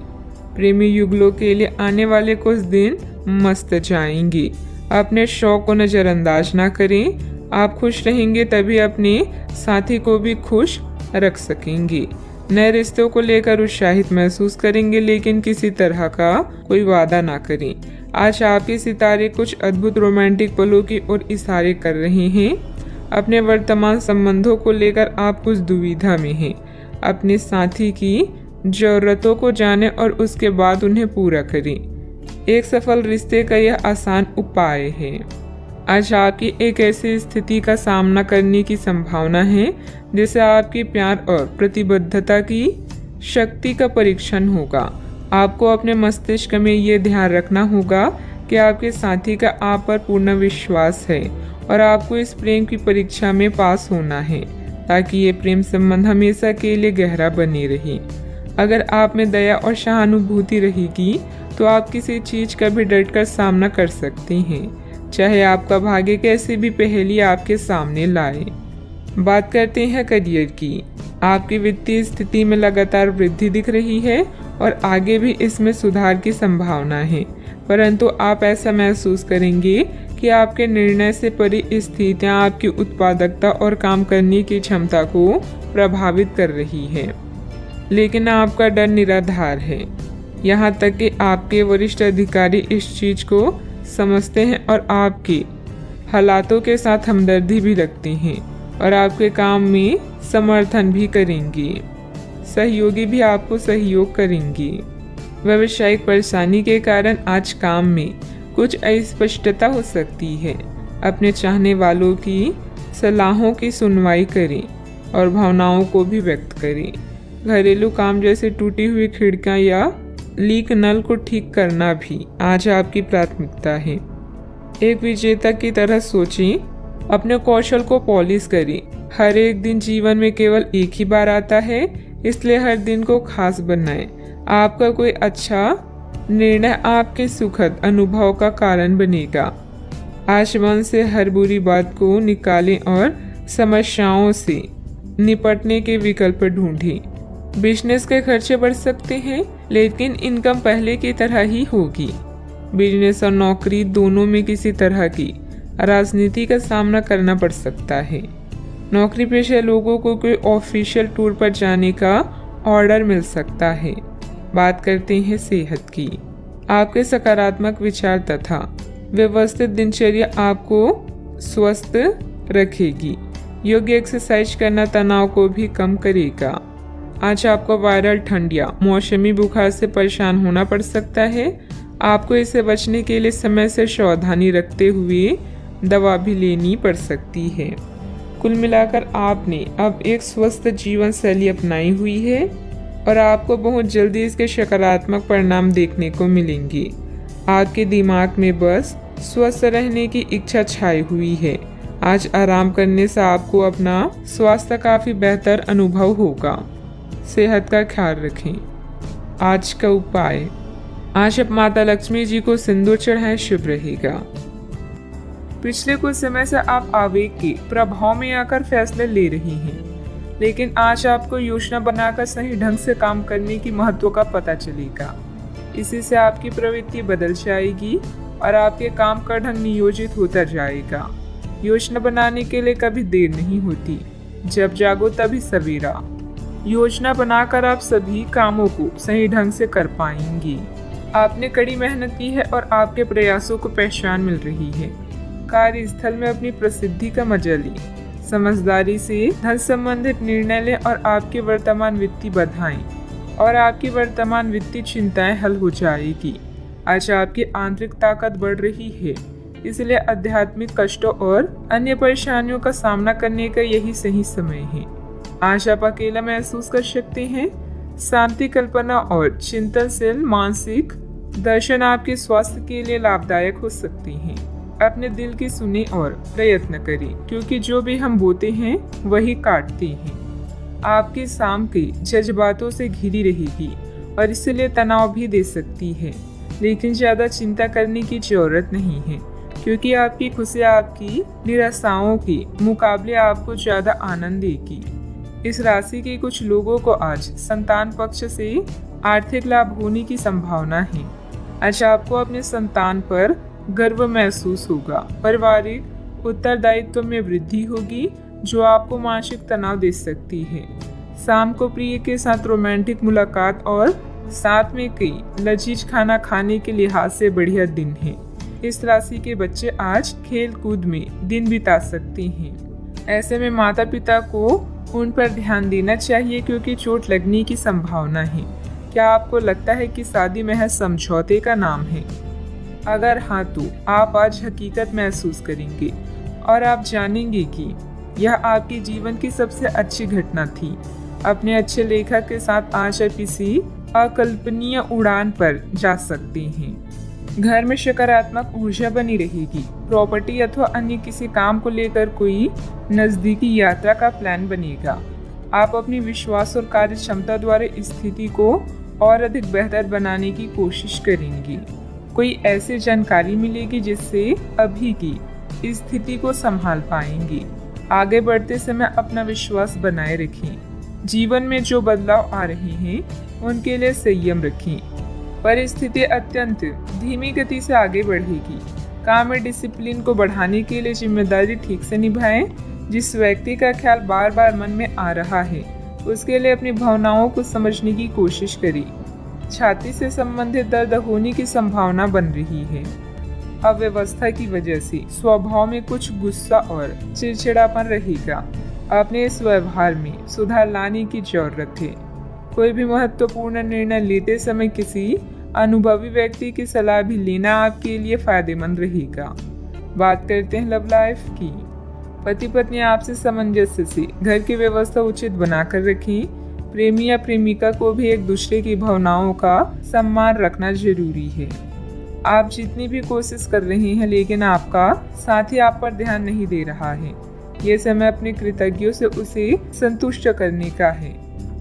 प्रेमी युगलों के लिए आने वाले कुछ दिन मस्त जाएंगे। अपने शौक को नजरअंदाज ना करें। आप खुश रहेंगे तभी अपने साथी को भी खुश रख सकेंगे। नए रिश्तों को लेकर उत्साहित महसूस करेंगे, लेकिन किसी तरह का कोई वादा ना करें। आज आपके सितारे कुछ अद्भुत रोमांटिक पलों की ओर इशारे कर रहे हैं। अपने वर्तमान संबंधों को लेकर आप कुछ दुविधा में हैं। अपने साथी की जरूरतों को जानें और उसके बाद उन्हें पूरा करें। एक सफल रिश्ते का यह आसान उपाय है। आज आपकी एक ऐसी स्थिति का सामना करने की संभावना है जिससे आपकी प्यार और प्रतिबद्धता की शक्ति का परीक्षण होगा। आपको अपने मस्तिष्क में ये ध्यान रखना होगा कि आपके साथी का आप पर पूर्ण विश्वास है और आपको इस प्रेम की परीक्षा में पास होना है ताकि ये प्रेम संबंध हमेशा के लिए गहरा बने रहे। अगर आप में दया और सहानुभूति रहेगी तो आप किसी चीज का भी डटकर सामना कर सकते हैं, चाहे आपका भाग्य कैसी भी पहेली आपके सामने लाए। बात करते हैं करियर की। आपकी वित्तीय स्थिति में लगातार वृद्धि दिख रही है और आगे भी इसमें सुधार की संभावना है, परंतु आप ऐसा महसूस करेंगे कि आपके निर्णय से परी स्थितियां आपकी उत्पादकता और काम करने की क्षमता को प्रभावित कर रही है। लेकिन आपका डर निराधार है। यहाँ तक कि आपके वरिष्ठ अधिकारी इस चीज को समझते हैं और आपके हालातों के साथ हमदर्दी भी रखते हैं और आपके काम में समर्थन भी करेंगे। सहयोगी भी आपको सहयोग करेंगे। व्यावसायिक परेशानी के कारण आज काम में कुछ अस्पष्टता हो सकती है। अपने चाहने वालों की सलाहों की सुनवाई करें और भावनाओं को भी व्यक्त करें। घरेलू काम जैसे टूटी हुई खिड़कियां या लीक नल को ठीक करना भी आज आपकी प्राथमिकता है। एक विजेता की तरह सोचें, अपने कौशल को पॉलिश करें। हर एक दिन जीवन में केवल एक ही बार आता है, इसलिए हर दिन को खास बनाएं। आपका कोई अच्छा निर्णय आपके सुखद अनुभव का कारण बनेगा। आज मन से हर बुरी बात को निकालें और समस्याओं से निपटने के विकल्प ढूंढें। बिजनेस के खर्चे बढ़ सकते हैं, लेकिन इनकम पहले की तरह ही होगी। बिजनेस और नौकरी दोनों में किसी तरह की राजनीति का सामना करना पड़ सकता है। नौकरी पेशा लोगों को कोई ऑफिशियल टूर पर जाने का ऑर्डर मिल सकता है। बात करते हैं सेहत की। आपके सकारात्मक विचार तथा व्यवस्थित दिनचर्या आपको स्वस्थ रखेगी। योग्य एक्सरसाइज करना तनाव को भी कम करेगा। आज आपको वायरल ठंड या मौसमी बुखार से परेशान होना पड़ सकता है। आपको इससे बचने के लिए समय से सावधानी रखते हुए दवा भी लेनी पड़ सकती है। कुल मिलाकर आपने अब एक स्वस्थ जीवन शैली अपनाई हुई है और आपको बहुत जल्दी इसके सकारात्मक परिणाम देखने को मिलेंगे। आपके दिमाग में बस स्वस्थ रहने की इच्छा छाई हुई है। आज आराम करने से आपको अपना स्वास्थ्य काफी बेहतर अनुभव होगा। सेहत का ख्याल रखें। आज का उपाय, आज आप माता लक्ष्मी जी को सिंदूर चढ़ाएं, शुभ रहेगा। पिछले कुछ समय से आप आवेग के प्रभाव में आकर फैसले ले रही हैं, लेकिन आज आपको योजना बनाकर सही ढंग से काम करने की महत्व का पता चलेगा। इसी से आपकी प्रवृत्ति बदल जाएगी और आपके काम का ढंग नियोजित होता जाएगा। योजना बनाने के लिए कभी देर नहीं होती, जब जागो तभी सवेरा। योजना बनाकर आप सभी कामों को सही ढंग से कर पाएंगी। आपने कड़ी मेहनत की है और आपके प्रयासों को पहचान मिल रही है। कार्यस्थल में अपनी प्रसिद्धि का मजा लें। समझदारी से धन संबंधित निर्णय लें और आपकी वर्तमान वित्तीय चिंताएं हल हो जाएगी। आज आपकी आंतरिक ताकत बढ़ रही है, इसलिए आध्यात्मिक कष्टों और अन्य परेशानियों का सामना करने का यही सही समय है। आज आप अकेला महसूस कर सकते हैं। शांति, कल्पना और चिंतनशील मानसिक दर्शन आपके स्वास्थ्य के लिए लाभदायक हो सकते हैं। अपने दिल की सुने और प्रयत्न करें, क्योंकि जो भी हम बोते हैं वही काटते हैं। आपकी शाम के जज्बातों से घिरी रहेगी और इसीलिए तनाव भी दे सकती है। लेकिन ज़्यादा चिंता करने की ज़रूरत नहीं है, क्योंकि आपकी खुशी आपकी निराशाओं के मुकाबले आपको ज़्यादा आनंद देगी। इस राशि के कुछ लोगों को आज संतान पक्ष से आर्थिक लाभ होने की संभावना है। आज आपको अपने संतान पर गर्व महसूस होगा। पारिवारिक उत्तरदायित्व में वृद्धि होगी, जो आपको मानसिक तनाव दे सकती है। शाम को प्रिय के साथ रोमांटिक मुलाकात और साथ में कई लजीज खाना खाने के लिहाज से बढ़िया दिन है। इस राशि के बच्चे आज खेल कूद में दिन बिता सकते हैं। ऐसे में माता पिता को उन पर ध्यान देना चाहिए, क्योंकि चोट लगने की संभावना है। क्या आपको लगता है कि शादी महज समझौते का नाम है? अगर हाँ, तो आप आज हकीकत महसूस करेंगे और आप जानेंगे कि यह आपके जीवन की सबसे अच्छी घटना थी। अपने अच्छे लेखक के साथ आज आप किसी अकल्पनीय उड़ान पर जा सकते हैं। घर में सकारात्मक ऊर्जा बनी रहेगी। प्रॉपर्टी अथवा अन्य किसी काम को लेकर कोई नजदीकी यात्रा का प्लान बनेगा। आप अपनी विश्वास और कार्य क्षमता द्वारा स्थिति को और अधिक बेहतर बनाने की कोशिश करेंगे। कोई ऐसी जानकारी मिलेगी जिससे अभी की स्थिति को संभाल पाएंगे। आगे बढ़ते समय अपना विश्वास बनाए रखें। जीवन में जो बदलाव आ रहे हैं उनके लिए संयम रखें। परिस्थिति अत्यंत धीमी गति से आगे बढ़ेगी। काम में डिसिप्लिन को बढ़ाने के लिए जिम्मेदारी ठीक से निभाएं। जिस व्यक्ति का ख्याल बार बार मन में आ रहा है, उसके लिए अपनी भावनाओं को समझने की कोशिश करें। छाती से संबंधित दर्द होने की संभावना बन रही है। अव्यवस्था की वजह से स्वभाव में कुछ गुस्सा और चिड़चिड़ापन रहेगा। अपने इस व्यवहार में सुधार लाने की जरूरत है। कोई भी महत्वपूर्ण निर्णय लेते समय किसी अनुभवी व्यक्ति की सलाह भी लेना आपके लिए फायदेमंद रहेगा। बात करते हैं लव लाइफ की। पति पत्नी आपसी सामंजस्य से घर की व्यवस्था उचित बनाकर रखें। प्रेमी या प्रेमिका को भी एक दूसरे की भावनाओं का सम्मान रखना जरूरी है। आप जितनी भी कोशिश कर रहे हैं, लेकिन आपका साथी आप पर ध्यान नहीं दे रहा है। ये समय अपने कृतज्ञों से उसे संतुष्ट करने का है।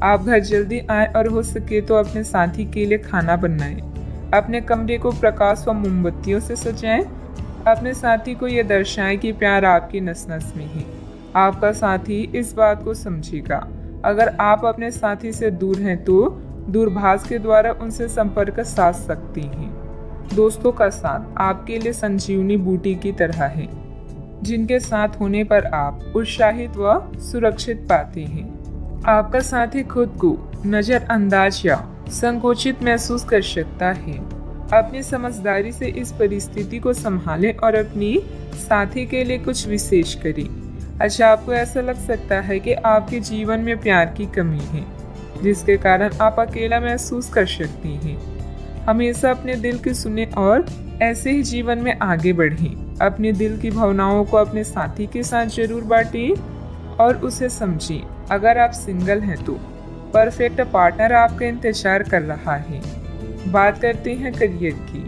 आप घर जल्दी आएं और हो सके तो अपने साथी के लिए खाना बनाएं। अपने कमरे को प्रकाश व मोमबत्तियों से सजाएं। अपने साथी को यह दर्शाएं कि प्यार आपकी नस नस में है। आपका साथी इस बात को समझेगा। अगर आप अपने साथी से दूर हैं तो दूरभाष के द्वारा उनसे संपर्क साध सकते हैं। दोस्तों का साथ आपके लिए संजीवनी बूटी की तरह है, जिनके साथ होने पर आप उत्साहित व सुरक्षित पाते हैं। आपका साथी खुद को नजरअंदाज या संकोचित महसूस कर सकता है। अपनी समझदारी से इस परिस्थिति को संभालें और अपनी साथी के लिए कुछ विशेष करें। अच्छा, आपको ऐसा लग सकता है कि आपके जीवन में प्यार की कमी है, जिसके कारण आप अकेला महसूस कर सकती हैं। हमेशा अपने दिल की सुने और ऐसे ही जीवन में आगे बढ़ें। अपने दिल की भावनाओं को अपने साथी के साथ जरूर बांटें और उसे समझें। अगर आप सिंगल हैं तो परफेक्ट पार्टनर आपका इंतजार कर रहा है। बात करते हैं करियर की।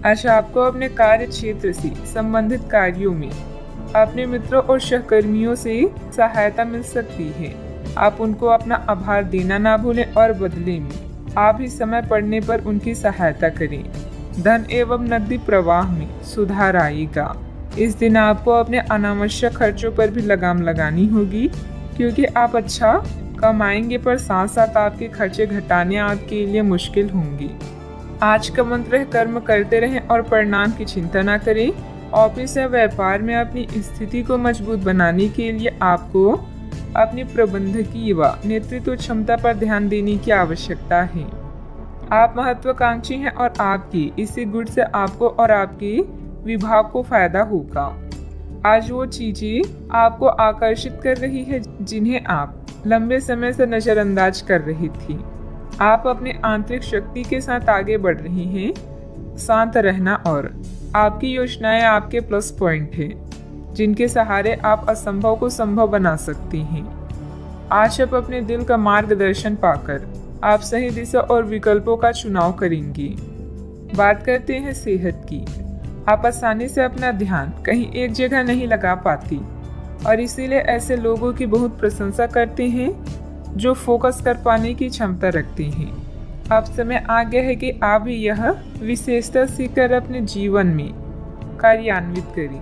अच्छा, आपको अपने कार्य क्षेत्र से संबंधित कार्यों में अपने मित्रों और सहकर्मियों से सहायता मिल सकती है। आप उनको अपना आभार देना ना भूलें और बदले में आप ही समय पड़ने पर उनकी सहायता करें। धन एवं नकदी प्रवाह में सुधार आएगा। इस दिन आपको अपने अनावश्यक खर्चों पर भी लगाम लगानी होगी, क्योंकि आप अच्छा कमाएंगे पर साथ साथ आपके खर्चे घटाने आपके लिए मुश्किल होंगे। आज का मंत्र है, कर्म करते रहें और परिणाम की चिंता न करें। ऑफिस या व्यापार में अपनी स्थिति को मजबूत बनाने के लिए आपको अपनी प्रबंधकीय व नेतृत्व क्षमता पर ध्यान देने की आवश्यकता है। आप महत्वाकांक्षी हैं और आपकी इसी गुण से आपको और आपके विभाग को फायदा होगा। आज वो चीजें आपको आकर्षित कर रही है जिन्हें आप लंबे समय से नजरअंदाज कर रही थी। आप अपने आंतरिक शक्ति के साथ आगे बढ़ रही हैं। शांत रहना और आपकी योजनाएं आपके प्लस पॉइंट हैं, जिनके सहारे आप असंभव को संभव बना सकती हैं। आज आप अपने दिल का मार्गदर्शन पाकर आप सही दिशा और विकल्पों का चुनाव करेंगी। बात करते हैं सेहत की। आप आसानी से अपना ध्यान कहीं एक जगह नहीं लगा पाती और इसीलिए ऐसे लोगों की बहुत प्रशंसा करते हैं जो फोकस कर पाने की क्षमता रखते हैं। अब समय आ गया है कि आप भी यह विशेषता सीखकर अपने जीवन में कार्यान्वित करें।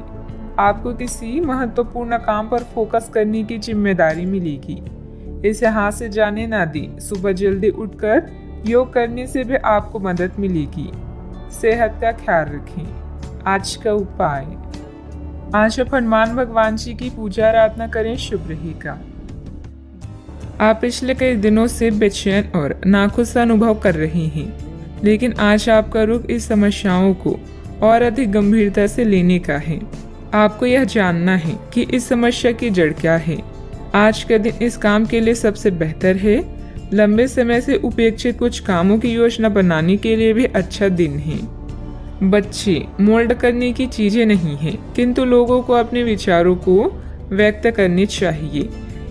आपको किसी महत्वपूर्ण काम पर फोकस करने की जिम्मेदारी मिलेगी। इसे हाथ से जाने ना दें। सुबह जल्दी उठकर योग करने से भी आपको मदद मिलेगी। सेहत का ख्याल रखें। आज का उपाय, आज आप हनुमान भगवान जी की पूजा आराधना करें, शुभ रहेगा। आप पिछले कई दिनों से बेचैन और नाखुश अनुभव कर रहे हैं, लेकिन आज आपका रुख इस समस्याओं को और अधिक गंभीरता से लेने का है। आपको यह जानना है कि इस समस्या की जड़ क्या है। आज का दिन इस काम के लिए सबसे बेहतर है। लंबे समय से उपेक्षित कुछ कामों की योजना बनाने के लिए भी अच्छा दिन है। बच्चे मोल्ड करने की चीजें नहीं हैं, किंतु लोगों को अपने विचारों को व्यक्त करने चाहिए।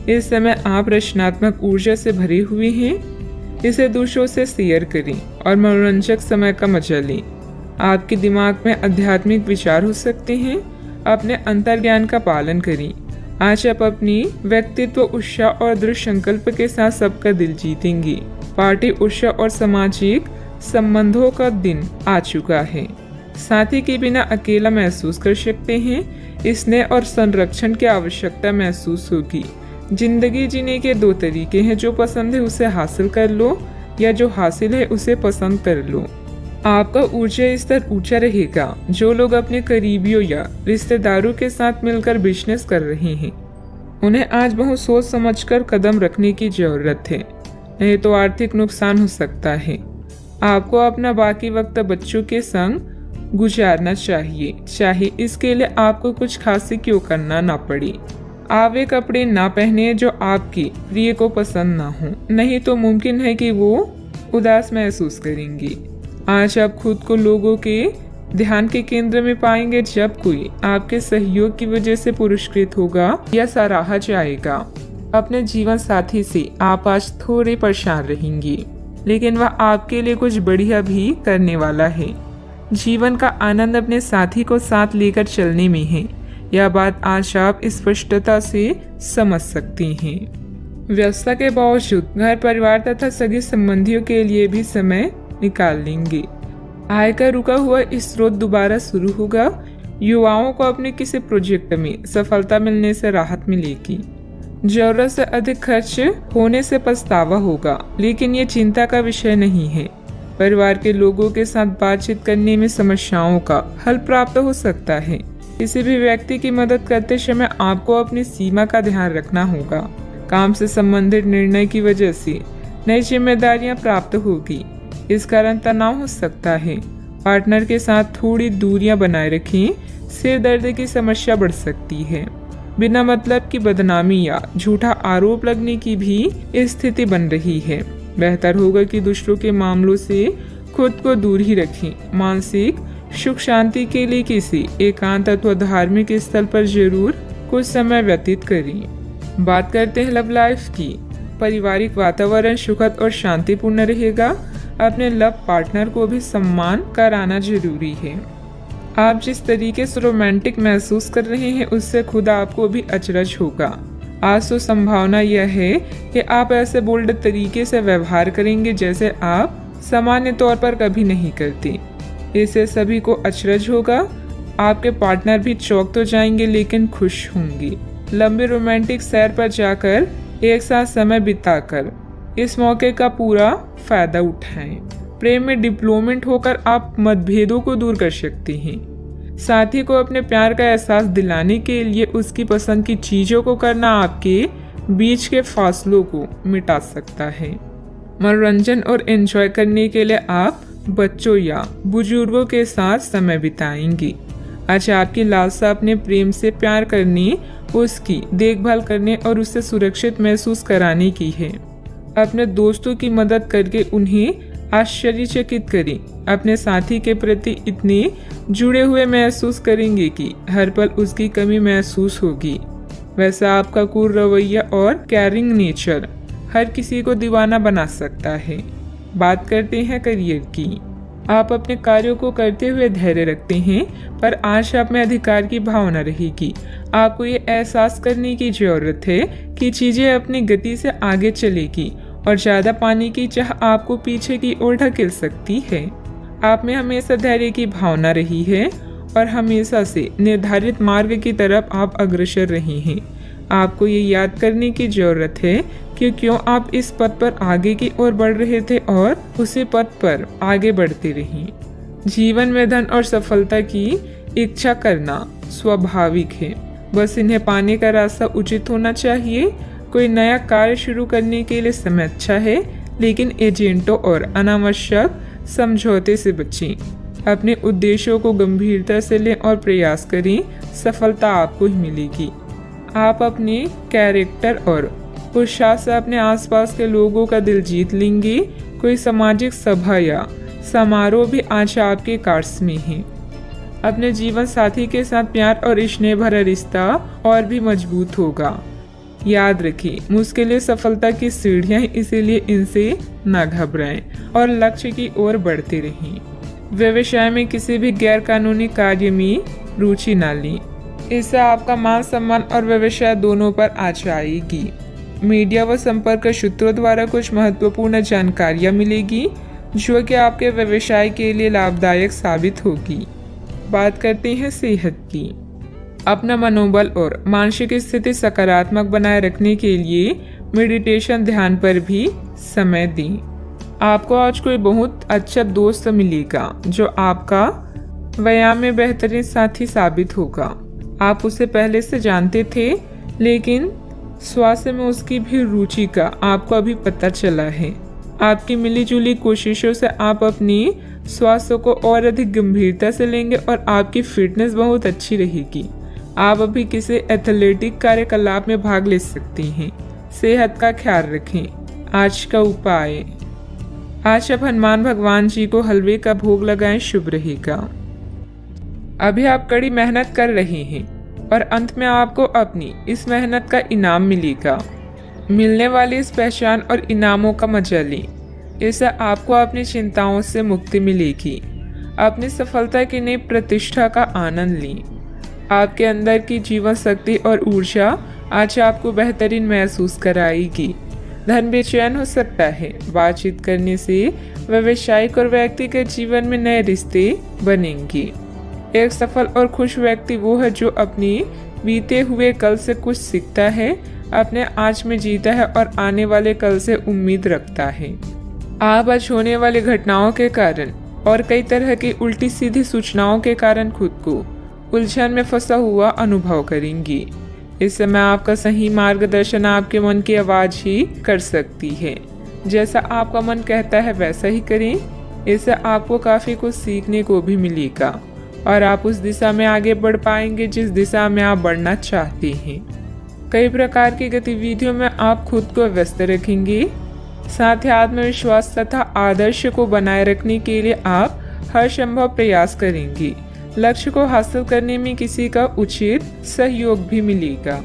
इस समय आप रचनात्मक ऊर्जा से भरे हुए हैं। इसे दूसरों से शेयर करें और मनोरंजक समय का मजा लें। आपके दिमाग में आध्यात्मिक विचार हो सकते हैं। अपने अंतर्ज्ञान का पालन करें। आज आप अपनी व्यक्तित्व, उत्साह और दृढ़ संकल्प के साथ सबका दिल जीतेंगे। पार्टी, उत्साह और सामाजिक संबंधों का दिन आ चुका है। साथी के बिना अकेला महसूस कर सकते हैं। स्नेह और संरक्षण की आवश्यकता महसूस होगी। जिंदगी जीने के दो तरीके हैं, जो पसंद है उसे हासिल कर लो या जो हासिल है उसे पसंद कर लो। आपका ऊर्जा स्तर ऊंचा रहेगा। जो लोग अपने करीबियों या रिश्तेदारों के साथ मिलकर बिजनेस कर रहे हैं, उन्हें आज बहुत सोच समझकर कदम रखने की जरूरत है, नहीं तो आर्थिक नुकसान हो सकता है। आपको अपना बाकी वक्त बच्चों के संग गुजारना चाहिए, चाहे इसके लिए आपको कुछ खास क्यों करना ना पड़े। आप वे कपड़े ना पहने जो आपकी प्रिय को पसंद ना हो, नहीं तो मुमकिन है कि वो उदास महसूस करेंगी। आज आप खुद को लोगों के ध्यान के केंद्र में पाएंगे। जब कोई आपके सहयोग की वजह से पुरस्कृत होगा या सराहा जाएगा। अपने जीवन साथी से आप आज थोड़े परेशान रहेंगी, लेकिन वह आपके लिए कुछ बढ़िया भी करने वाला है। जीवन का आनंद अपने साथी को साथ लेकर चलने में है। यह बात आज आप स्पष्टता से समझ सकती हैं। व्यस्तता के बावजूद घर, परिवार तथा सगे संबंधियों के लिए भी समय निकाल लेंगे। आय का रुका हुआ स्रोत दोबारा शुरू होगा। युवाओं को अपने किसी प्रोजेक्ट में सफलता मिलने से राहत मिलेगी। जरूरत से अधिक खर्च होने से पछतावा होगा, लेकिन ये चिंता का विषय नहीं है। परिवार के लोगों के साथ बातचीत करने में समस्याओं का हल प्राप्त हो सकता है। किसी भी व्यक्ति की मदद करते समय आपको अपनी सीमा का ध्यान रखना होगा। काम से संबंधित निर्णय की वजह से नई जिम्मेदारियां प्राप्त होगी, इस कारण तनाव हो सकता है। पार्टनर के साथ थोड़ी दूरियां बनाए रखें। सिर दर्द की समस्या बढ़ सकती है। बिना मतलब की बदनामी या झूठा आरोप लगने की भी स्थिति बन रही है। बेहतर होगा कि दूसरों के मामलों से खुद को दूर ही रखें। मानसिक सुख शांति के लिए किसी एकांत अथवा धार्मिक स्थल पर जरूर कुछ समय व्यतीत करें। बात करते हैं लव लाइफ की। पारिवारिक वातावरण सुखद और शांतिपूर्ण रहेगा। अपने लव पार्टनर को भी सम्मान कराना जरूरी है। आप जिस तरीके से रोमांटिक महसूस कर रहे हैं, उससे खुद आपको भी अचरज होगा। आज तो संभावना यह है कि आप ऐसे बोल्ड तरीके से व्यवहार करेंगे जैसे आप सामान्य तौर पर कभी नहीं करते। इससे सभी को अचरज होगा। आपके पार्टनर भी चौंक तो जाएंगे, लेकिन खुश होंगे। लंबे रोमांटिक सैर पर जाकर एक साथ समय बिताकर इस मौके का पूरा फायदा उठाएं। प्रेम में डिप्लोमेट होकर आप मतभेदों को दूर कर सकते हैं। साथी को अपने प्यार का एहसास दिलाने के लिए उसकी पसंद की चीजों को करना आपके बीच के फासलों को मिटा सकता है। मनोरंजन और एंजॉय करने के लिए आप बच्चों या बुजुर्गों के साथ समय बिताएंगे। आज आपकी लालसा अपने प्रेम से प्यार करने, उसकी देखभाल करने और उसे सुरक्षित महसूस कराने की है। अपने दोस्तों की मदद करके उन्हें आश्चर्यचकित करें। अपने साथी के प्रति इतने जुड़े हुए महसूस करेंगे कि हर पल उसकी कमी महसूस होगी। वैसा आपका कूल रवैया और केयरिंग नेचर हर किसी को दीवाना बना सकता है। बात करते हैं करियर की। आप अपने कार्यों को करते हुए धैर्य रखते हैं, पर आज आप में अधिकार की भावना रहेगी। आपको ये एहसास करने की जरूरत है कि चीजें अपनी गति से आगे चलेगी और ज़्यादा पाने की चाह आपको पीछे की ओर ढकेल सकती है। आप में हमेशा धैर्य की भावना रही है और हमेशा से निर्धारित मार्ग की तरफ आप अग्रसर रहे हैं। आपको ये याद करने की जरूरत है कि क्यों आप इस पथ पर आगे की ओर बढ़ रहे थे और उसी पथ पर आगे बढ़ते रहें। जीवन में धन और सफलता की इच्छा करना स्वाभाविक है, बस इन्हें पाने का रास्ता उचित होना चाहिए। कोई नया कार्य शुरू करने के लिए समय अच्छा है, लेकिन एजेंटों और अनावश्यक समझौते से बचें। अपने उद्देश्यों को गंभीरता से लें और प्रयास करें, सफलता आपको ही मिलेगी। आप अपने कैरेक्टर और उत्साह से अपने आसपास के लोगों का दिल जीत लेंगे। कोई सामाजिक सभा या समारोह भी आज आपके कार्ड्स में है। अपने जीवन साथी के साथ प्यार और स्नेह भरा रिश्ता और भी मजबूत होगा। याद रखिए, मुश्किलें सफलता की सीढ़ियां हैं, इसीलिए इनसे न घबराएं और लक्ष्य की ओर बढ़ते रहें। व्यवसाय में किसी भी गैर कानूनी कार्य में रुचि न लें, इससे आपका मान सम्मान और व्यवसाय दोनों पर आँच आएगी। मीडिया व संपर्क सूत्रों द्वारा कुछ महत्वपूर्ण जानकारियां मिलेगी जो कि आपके व्यवसाय के लिए लाभदायक साबित होगी। बात करते हैं सेहत की। अपना मनोबल और मानसिक स्थिति सकारात्मक बनाए रखने के लिए मेडिटेशन, ध्यान पर भी समय दें। आपको आज कोई बहुत अच्छा दोस्त मिलेगा जो आपका व्यायाम में बेहतरीन साथी साबित होगा। आप उसे पहले से जानते थे, लेकिन स्वास्थ्य में उसकी भी रुचि का आपको अभी पता चला है। आपकी मिलीजुली कोशिशों से आप अपनी स्वास्थ्य को और अधिक गंभीरता से लेंगे और आपकी फिटनेस बहुत अच्छी रहेगी। आप अभी किसी एथलेटिक कार्यकलाप में भाग ले सकते हैं। सेहत का ख्याल रखें। आज का उपाय, आज आप हनुमान भगवान जी को हलवे का भोग लगाएं, शुभ रहेगा। अभी आप कड़ी मेहनत कर रहे हैं और अंत में आपको अपनी इस मेहनत का इनाम मिलेगा। मिलने वाली इस पहचान और इनामों का मजा लें, इससे आपको अपनी चिंताओं से मुक्ति मिलेगी। अपनी सफलता की नई प्रतिष्ठा का आनंद लें। आपके अंदर की जीवन शक्ति और ऊर्जा आज आपको बेहतरीन महसूस कराएगी। धन बेचैन हो सकता है। बातचीत करने से व्यावसायिक और व्यक्तिगत जीवन में नए रिश्ते बनेंगे। एक सफल और खुश व्यक्ति वो है जो अपने बीते हुए कल से कुछ सीखता है, अपने आज में जीता है और आने वाले कल से उम्मीद रखता है। आप आज होने वाली घटनाओं के कारण और कई तरह की उल्टी सीधी सूचनाओं के कारण खुद को उलझन में फंसा हुआ अनुभव करेंगी। इस समय आपका सही मार्गदर्शन आपके मन की आवाज ही कर सकती है। जैसा आपका मन कहता है वैसा ही करें। इससे आपको काफी कुछ सीखने को भी मिलेगा और आप उस दिशा में आगे बढ़ पाएंगे जिस दिशा में आप बढ़ना चाहते हैं। कई प्रकार की गतिविधियों में आप खुद को व्यस्त रखेंगे। साथ ही आत्मविश्वास तथा आदर्श को बनाए रखने के लिए आप हर संभव प्रयास करेंगे। लक्ष्य को हासिल करने में किसी का उचित सहयोग भी मिलेगा।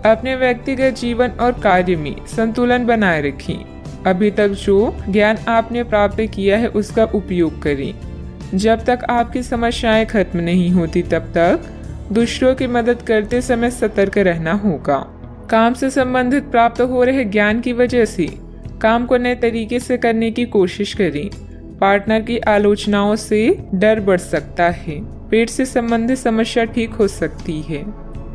अपने व्यक्तिगत जीवन और कार्य में संतुलन बनाए रखें। अभी तक जो ज्ञान आपने प्राप्त किया है उसका उपयोग करें। जब तक आपकी समस्याएं खत्म नहीं होती तब तक दूसरों की मदद करते समय सतर्क रहना होगा। काम से संबंधित प्राप्त हो रहे ज्ञान की वजह से काम को नए तरीके से करने की कोशिश करें। पार्टनर की आलोचनाओं से डर बढ़ सकता है। पेट से संबंधित समस्या ठीक हो सकती है।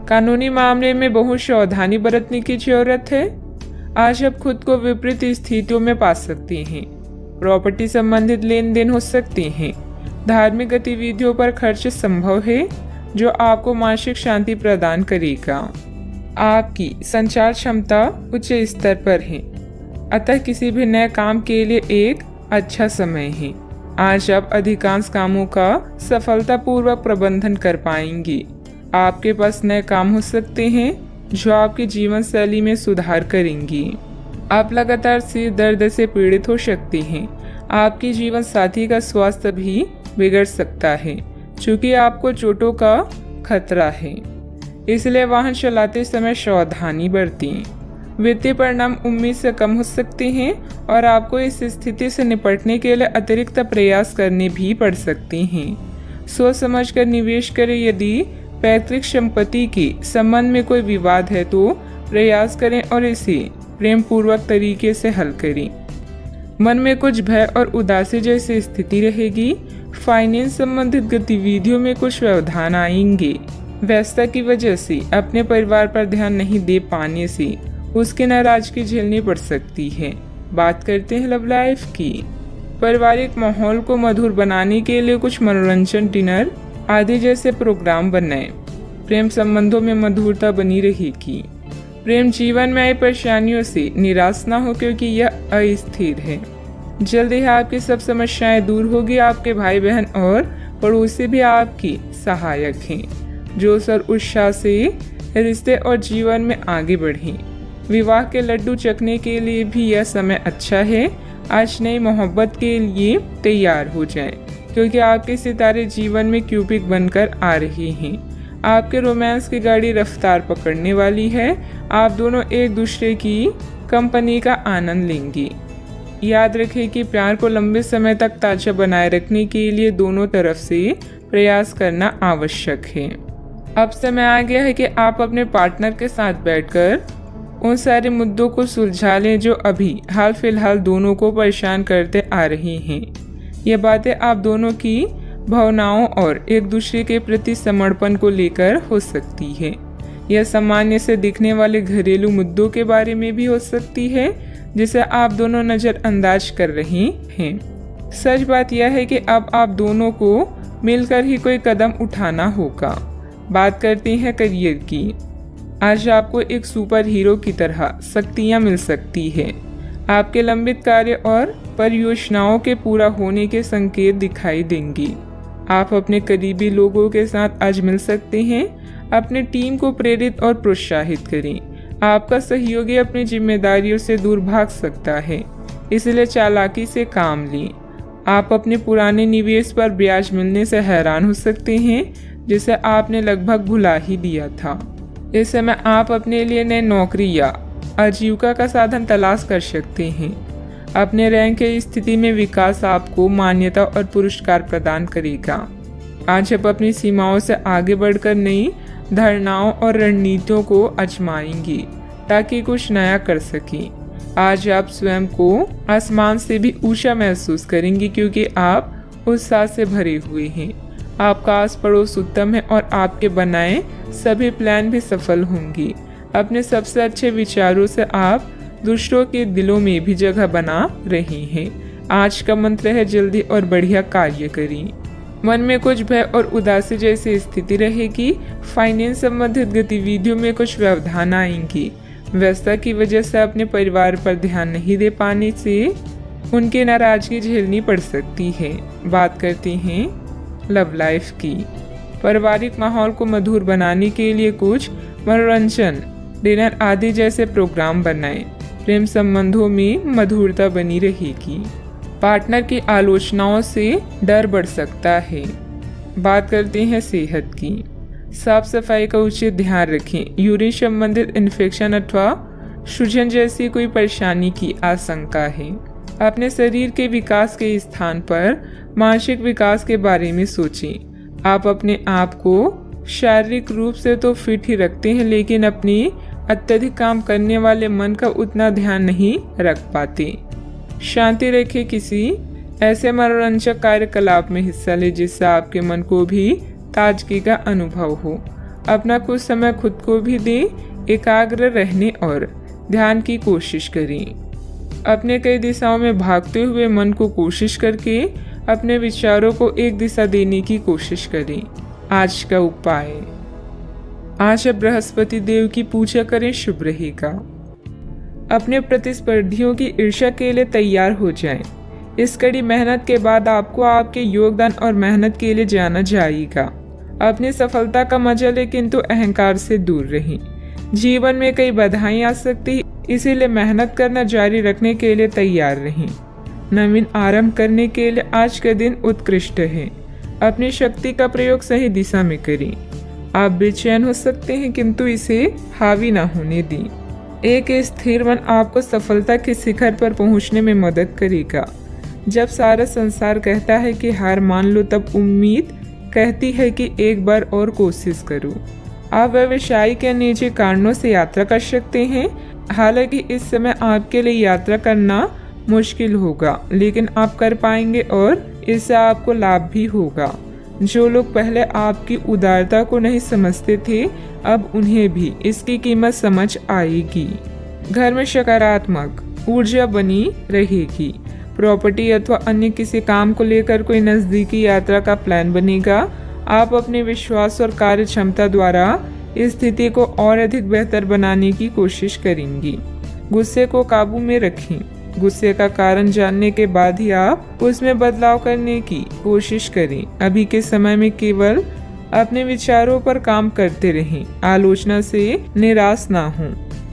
कानूनी मामले में बहुत सावधानी बरतने की जरूरत है। आज आप खुद को विपरीत स्थितियों में पा सकते हैं। प्रॉपर्टी संबंधित लेन देन हो सकते हैं। धार्मिक गतिविधियों पर खर्च संभव है जो आपको मानसिक शांति प्रदान करेगा। आपकी संचार क्षमता उच्च स्तर पर है, अतः किसी भी नए काम के लिए एक अच्छा समय है। आज आप अधिकांश कामों का सफलतापूर्वक प्रबंधन कर पाएंगे। आपके पास नए काम हो सकते हैं जो आपकी जीवन शैली में सुधार करेंगे। आप लगातार सिर दर्द से पीड़ित हो सकते हैं। आपकी जीवन साथी का स्वास्थ्य भी बिगड़ सकता है क्योंकि आपको चोटों का खतरा है, इसलिए वाहन चलाते समय सावधानी बरतें। वित्तीय परिणाम उम्मीद से कम हो सकते हैं और आपको इस स्थिति से निपटने के लिए अतिरिक्त प्रयास करने भी पड़ सकते हैं। सोच समझकर निवेश करें। यदि पैतृक संपत्ति के संबंध में कोई विवाद है तो प्रयास करें और इसे प्रेम पूर्वक तरीके से हल करें। मन में कुछ भय और उदासी जैसी स्थिति रहेगी। फाइनेंस संबंधित गतिविधियों में कुछ व्यवधान आएंगे। व्यस्तता की वजह से अपने परिवार पर ध्यान नहीं दे पाने से उसकी नाराजगी झेलनी पड़ सकती है। बात करते हैं लव लाइफ की। पारिवारिक माहौल को मधुर बनाने के लिए कुछ मनोरंजन, डिनर आदि जैसे प्रोग्राम बनाएं। प्रेम संबंधों में मधुरता बनी रहेगी। प्रेम जीवन में आई परेशानियों से निराश ना हो क्योंकि यह अस्थिर है। जल्द ही आपकी सब समस्याएं दूर होगी। आपके भाई बहन और पड़ोसी भी आपकी सहायक हैं। जोश और उत्साह से रिश्ते और जीवन में आगे बढ़ें। विवाह के लड्डू चखने के लिए भी यह समय अच्छा है। आज नई मोहब्बत के लिए तैयार हो जाएं, क्योंकि आपके सितारे जीवन में क्यूपिड बनकर आ रहे हैं। आपके रोमांस की गाड़ी रफ्तार पकड़ने वाली है। आप दोनों एक दूसरे की कंपनी का आनंद लेंगे। याद रखें कि प्यार को लंबे समय तक ताज़ा बनाए रखने के लिए दोनों तरफ से प्रयास करना आवश्यक है। अब समय आ गया है कि आप अपने पार्टनर के साथ बैठकर उन सारे मुद्दों को सुलझा लें जो अभी हाल फिलहाल दोनों को परेशान करते आ रही हैं। ये बातें आप दोनों की भावनाओं और एक दूसरे के प्रति समर्पण को लेकर हो सकती है। यह सामान्य से दिखने वाले घरेलू मुद्दों के बारे में भी हो सकती है जिसे आप दोनों नज़रअंदाज कर रहे हैं। सच बात यह है कि अब आप दोनों को मिलकर ही कोई कदम उठाना होगा। बात करते हैं करियर की। आज आपको एक सुपर हीरो की तरह शक्तियाँ मिल सकती है। आपके लंबित कार्य और परियोजनाओं के पूरा होने के संकेत दिखाई देंगे। आप अपने करीबी लोगों के साथ आज मिल सकते हैं। अपने टीम को प्रेरित और प्रोत्साहित करें। आपका सहयोगी अपनी जिम्मेदारियों से दूर भाग सकता है, इसलिए चालाकी से काम लें। आप अपने पुराने निवेश पर ब्याज मिलने से हैरान हो सकते हैं, जिसे आपने लगभग भुला ही दिया था। इस समय आप अपने लिए नई नौकरी या आजीविका का साधन तलाश कर सकते हैं। अपने रैंक की स्थिति में विकास आपको मान्यता और पुरस्कार प्रदान करेगा। आज आप अपनी सीमाओं से आगे बढ़कर नई धारणाओं और रणनीतियों को आजमाएंगे ताकि कुछ नया कर सकें। आज आप स्वयं को आसमान से भी ऊंचा महसूस करेंगे क्योंकि आप उत्साह से भरे हुए हैं। आपका आस पड़ोस उत्तम है और आपके बनाए सभी प्लान भी सफल होंगे। अपने सबसे अच्छे विचारों से आप दूसरों के दिलों में भी जगह बना रहे हैं। आज का मंत्र है जल्दी और बढ़िया कार्य करें। मन में कुछ भय और उदासी जैसी स्थिति रहेगी। फाइनेंस संबंधित गतिविधियों में कुछ व्यवधान आएंगी। व्यस्तता की वजह से अपने परिवार पर ध्यान नहीं दे पाने से उनकी नाराजगी झेलनी पड़ सकती है। बात करते हैं लव लाइफ की। पारिवारिक माहौल को मधुर बनाने के लिए कुछ मनोरंजन, डिनर आदि जैसे प्रोग्राम बनाएं। प्रेम संबंधों में मधुरता बनी रहेगी। पार्टनर की आलोचनाओं से डर बढ़ सकता है। बात करते हैं सेहत की। साफ सफाई का उचित ध्यान रखें। यूरिन संबंधित इन्फेक्शन अथवा सूजन जैसी कोई परेशानी की आशंका है। अपने शरीर के विकास के स्थान पर मानसिक विकास के बारे में सोचें। आप अपने आप को शारीरिक रूप से तो फिट ही रखते हैं, लेकिन अपनी अत्यधिक काम करने वाले मन का उतना ध्यान नहीं रख पाते। शांति रखें। किसी ऐसे मनोरंजक कार्यकलाप में हिस्सा लें जिससे आपके मन को भी ताजगी का अनुभव हो। अपना कुछ समय खुद को भी दें। एकाग्र रहने और ध्यान की कोशिश करें। अपने कई दिशाओं में भागते हुए मन को कोशिश करके अपने विचारों को एक दिशा देने की कोशिश करें। आज का उपाय, आज आप बृहस्पति देव की पूजा करें, शुभ रहेगा। अपने प्रतिस्पर्धियों की ईर्ष्या के लिए तैयार हो जाएं। इस कड़ी मेहनत के बाद आपको आपके योगदान और मेहनत के लिए जाना जाएगा। अपनी सफलता का मजा लें, किंतु अहंकार से दूर रहें। जीवन में कई बाधाएं आ सकती हैं, इसीलिए मेहनत करना जारी रखने के लिए तैयार रहें। नवीन आरंभ करने के लिए आज का दिन उत्कृष्ट है। अपनी शक्ति का प्रयोग सही दिशा में करें। आप बेचैन हो सकते हैं, किंतु इसे हावी ना होने दें। एक स्थिर मन आपको सफलता के शिखर पर पहुंचने में मदद करेगा। जब सारा संसार कहता है कि हार मान लो, तब उम्मीद कहती है कि एक बार और कोशिश करो। आप व्यवसायिक या निजी कारणों से यात्रा कर सकते हैं। हालांकि इस समय आपके लिए यात्रा करना मुश्किल होगा, लेकिन आप कर पाएंगे और इससे आपको लाभ भी होगा। जो लोग पहले आपकी उदारता को नहीं समझते थे, अब उन्हें भी इसकी कीमत समझ आएगी। घर में सकारात्मक ऊर्जा बनी रहेगी। प्रॉपर्टी अथवा अन्य किसी काम को लेकर कोई नज़दीकी यात्रा का प्लान बनेगा। आप अपने विश्वास और कार्य क्षमता द्वारा इस स्थिति को और अधिक बेहतर बनाने की कोशिश करेंगी। गुस्से को काबू में रखें। गुस्से का कारण जानने के बाद ही आप उसमें बदलाव करने की कोशिश करें। अभी के समय में केवल अपने विचारों पर काम करते रहें। आलोचना से निराश ना हों।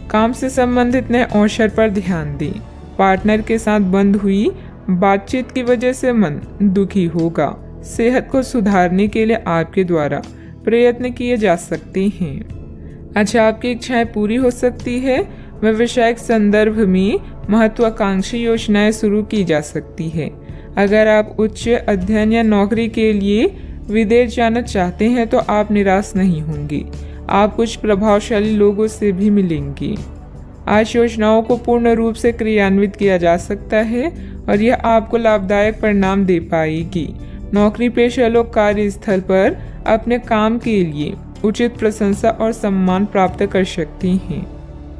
काम से संबंधित नए अवसर पर ध्यान दें। पार्टनर के साथ बंद हुई बातचीत की वजह से मन दुखी होगा। सेहत को सुधारने के लिए आपके द्वारा प्रयत्न किए जा सकते हैं। अच्छा, आपकी इच्छाएं पूरी हो सकती है। व्यवसायिक संदर्भ में महत्वाकांक्षी योजनाएं शुरू की जा सकती है। अगर आप उच्च अध्ययन या नौकरी के लिए विदेश जाना चाहते हैं तो आप निराश नहीं होंगे। आप कुछ प्रभावशाली लोगों से भी मिलेंगे। आज योजनाओं को पूर्ण रूप से क्रियान्वित किया जा सकता है और यह आपको लाभदायक परिणाम दे पाएगी। नौकरी पेशा लोग कार्यस्थल पर अपने काम के लिए उचित प्रशंसा और सम्मान प्राप्त कर सकते हैं।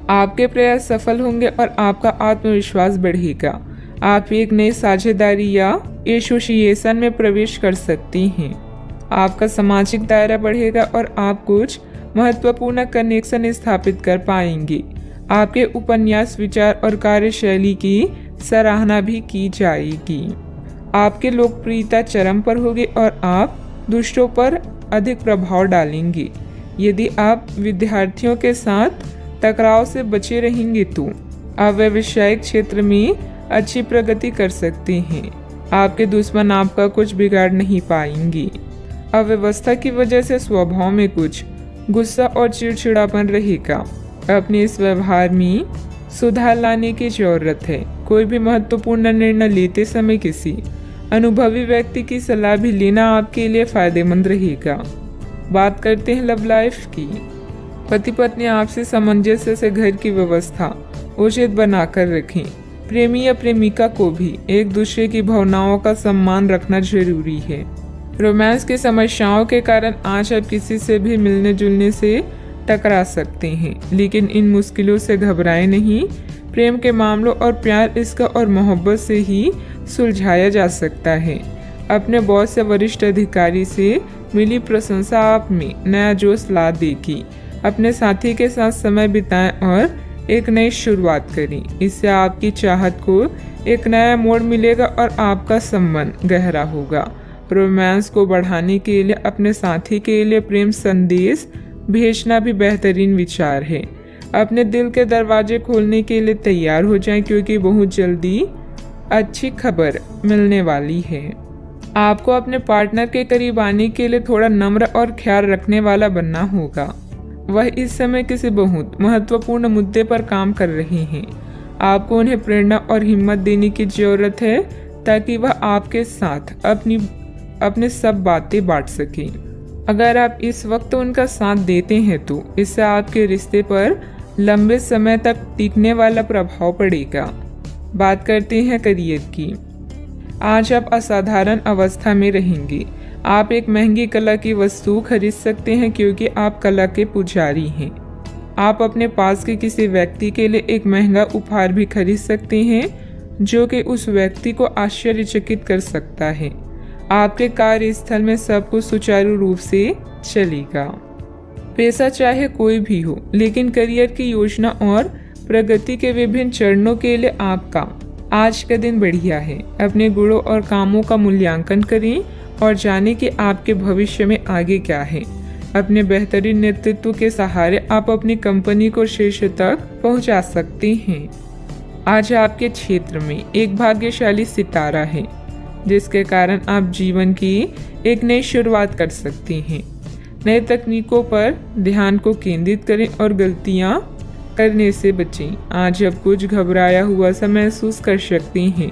आपके प्रयास सफल होंगे और आपका आत्मविश्वास बढ़ेगा। आप एक नई साझेदारी या एसोसिएशन में प्रवेश कर सकते हैं। आपका सामाजिक दायरा बढ़ेगा और आप कुछ महत्वपूर्ण कनेक्शन स्थापित कर पाएंगे। आपके उपन्यास, विचार और कार्यशैली की सराहना भी की जाएगी। आपकी लोकप्रियता चरम पर होगी और आप दूसरों पर अधिक प्रभाव डालेंगे। यदि आप विद्यार्थियों के साथ टकराव से बचे रहेंगे तो आप व्यावसायिक क्षेत्र में अच्छी प्रगति कर सकते हैं। आपके दुश्मन आपका कुछ बिगाड़ नहीं पाएंगे। अव्यवस्था की वजह से स्वभाव में कुछ गुस्सा और चिड़चिड़ापन रहेगा। अपने इस व्यवहार में सुधार लाने की जरूरत है। कोई भी महत्वपूर्ण निर्णय लेते समय किसी अनुभवी व्यक्ति की सलाह भी लेना आपके लिए फायदेमंद रहेगा। बात करते हैं लव लाइफ की। पति पत्नी आपसी सामंजस्य से घर की व्यवस्था उचित बनाकर रखें। प्रेमी या प्रेमिका को भी एक दूसरे की भावनाओं का सम्मान रखना जरूरी है। रोमांस की समस्याओं के कारण आज आप किसी से भी मिलने जुलने से टकरा सकते हैं, लेकिन इन मुश्किलों से घबराएं नहीं। प्रेम के मामलों और प्यार, इसका और मोहब्बत से ही सुलझाया जा सकता है। अपने बॉस या वरिष्ठ अधिकारी से मिली प्रशंसा आप में नया जोश ला देगी। अपने साथी के साथ समय बिताएं और एक नई शुरुआत करें। इससे आपकी चाहत को एक नया मोड़ मिलेगा और आपका संबंध गहरा होगा। रोमांस को बढ़ाने के लिए अपने साथी के लिए प्रेम संदेश भेजना भी बेहतरीन विचार है। अपने दिल के दरवाजे खोलने के लिए तैयार हो जाएं, क्योंकि बहुत जल्दी अच्छी खबर मिलने वाली है। आपको अपने पार्टनर के करीब आने के लिए थोड़ा नम्र और ख्याल रखने वाला बनना होगा। वह इस समय किसी बहुत महत्वपूर्ण मुद्दे पर काम कर रहे हैं। आपको उन्हें प्रेरणा और हिम्मत देने की जरूरत है ताकि वह आपके साथ अपने सब बातें बांट सकें। अगर आप इस वक्त उनका साथ देते हैं तो इससे आपके रिश्ते पर लंबे समय तक टिकने वाला प्रभाव पड़ेगा। बात करते हैं करियर की। आज आप असाधारण अवस्था में रहेंगे। आप एक महंगी कला की वस्तु खरीद सकते हैं क्योंकि आप कला के पुजारी हैं। आप अपने पास के किसी व्यक्ति के लिए एक महंगा उपहार भी खरीद सकते हैं जो कि उस व्यक्ति को आश्चर्यचकित कर सकता है। आपके कार्यस्थल में सब कुछ सुचारू रूप से चलेगा। पेशा चाहे कोई भी हो, लेकिन करियर की योजना और प्रगति के विभिन्न चरणों के लिए आपका आज का दिन बढ़िया है। अपने गुणों और कामों का मूल्यांकन करें और जानें कि आपके भविष्य में आगे क्या है। अपने बेहतरीन नेतृत्व के सहारे आप अपनी कंपनी को शीर्ष तक पहुंचा सकते हैं। आज आपके क्षेत्र में एक भाग्यशाली सितारा है जिसके कारण आप जीवन की एक नई शुरुआत कर सकते हैं। नए तकनीकों पर ध्यान को केंद्रित करें और गलतियां करने से बचें। आज आप कुछ घबराया हुआ सा महसूस कर सकते हैं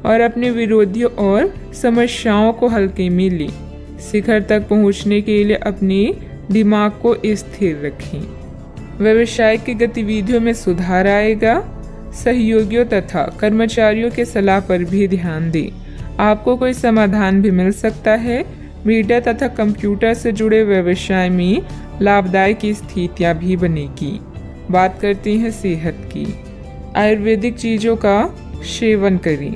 और अपने विरोधियों और समस्याओं को हल्के में लें। शिखर तक पहुंचने के लिए अपने दिमाग को स्थिर रखें। व्यवसायिक की गतिविधियों में सुधार आएगा। सहयोगियों तथा कर्मचारियों के सलाह पर भी ध्यान दें। आपको कोई समाधान भी मिल सकता है। मीडिया तथा कंप्यूटर से जुड़े व्यवसाय में लाभदायक स्थितियां भी बनेगी। बात करते हैं सेहत की। आयुर्वेदिक चीज़ों का सेवन करें।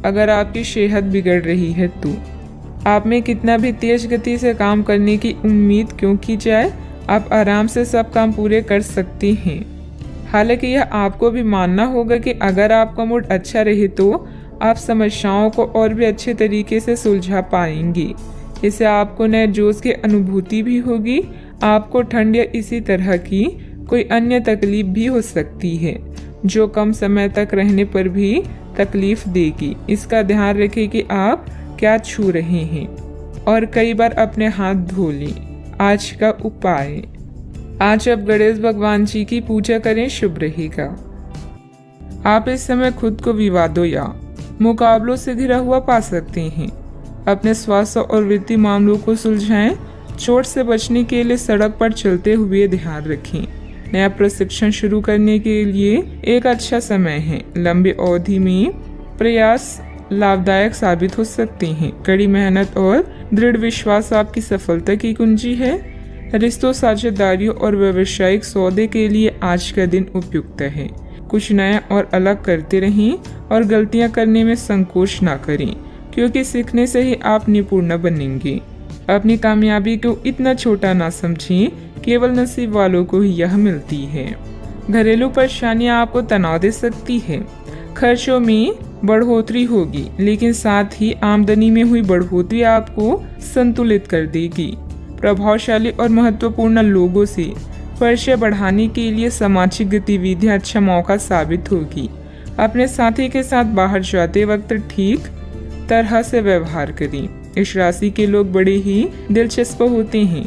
अगर आपकी सेहत बिगड़ रही है तो आप में कितना भी तेज गति से काम करने की उम्मीद क्यों की जाए, आप आराम से सब काम पूरे कर सकते हैं। हालांकि यह आपको भी मानना होगा कि अगर आपका मूड अच्छा रहे तो आप समस्याओं को और भी अच्छे तरीके से सुलझा पाएंगे। इससे आपको नए जोश की अनुभूति भी होगी। आपको ठंड या इसी तरह की कोई अन्य तकलीफ भी हो सकती है जो कम समय तक रहने पर भी तकलीफ देगी। इसका ध्यान रखें कि आप क्या छू रहे हैं और कई बार अपने हाथ धो लें। आज का उपाय, आज आप गणेश भगवान जी की पूजा करें, शुभ रहेगा। आप इस समय खुद को विवादों या मुकाबलों से घिरा हुआ पा सकते हैं। अपने स्वास्थ्य और वित्तीय मामलों को सुलझाएं। चोट से बचने के लिए सड़क पर चलते हुए ध्यान रखें। नया प्रशिक्षण शुरू करने के लिए एक अच्छा समय है। लंबी अवधि में प्रयास लाभदायक साबित हो सकते हैं। कड़ी मेहनत और दृढ़ विश्वास आपकी सफलता की कुंजी है। रिश्तों, साझेदारियों और व्यावसायिक सौदे के लिए आज का दिन उपयुक्त है। कुछ नया और अलग करते रहें और गलतियां करने में संकोच ना करें, क्योंकि सीखने से ही आप निपुण बनेंगे। अपनी कामयाबी को इतना छोटा ना समझें, केवल नसीब वालों को ही यह मिलती है। घरेलू परेशानियां आपको तनाव दे सकती है। खर्चों में बढ़ोतरी होगी, लेकिन साथ ही आमदनी में हुई बढ़ोतरी आपको संतुलित कर देगी। प्रभावशाली और महत्वपूर्ण लोगों से परिचय बढ़ाने के लिए सामाजिक गतिविधियां अच्छा मौका साबित होगी। अपने साथी के साथ बाहर जाते वक्त ठीक तरह से व्यवहार करें। इस राशि के लोग बड़े ही दिलचस्प होते हैं।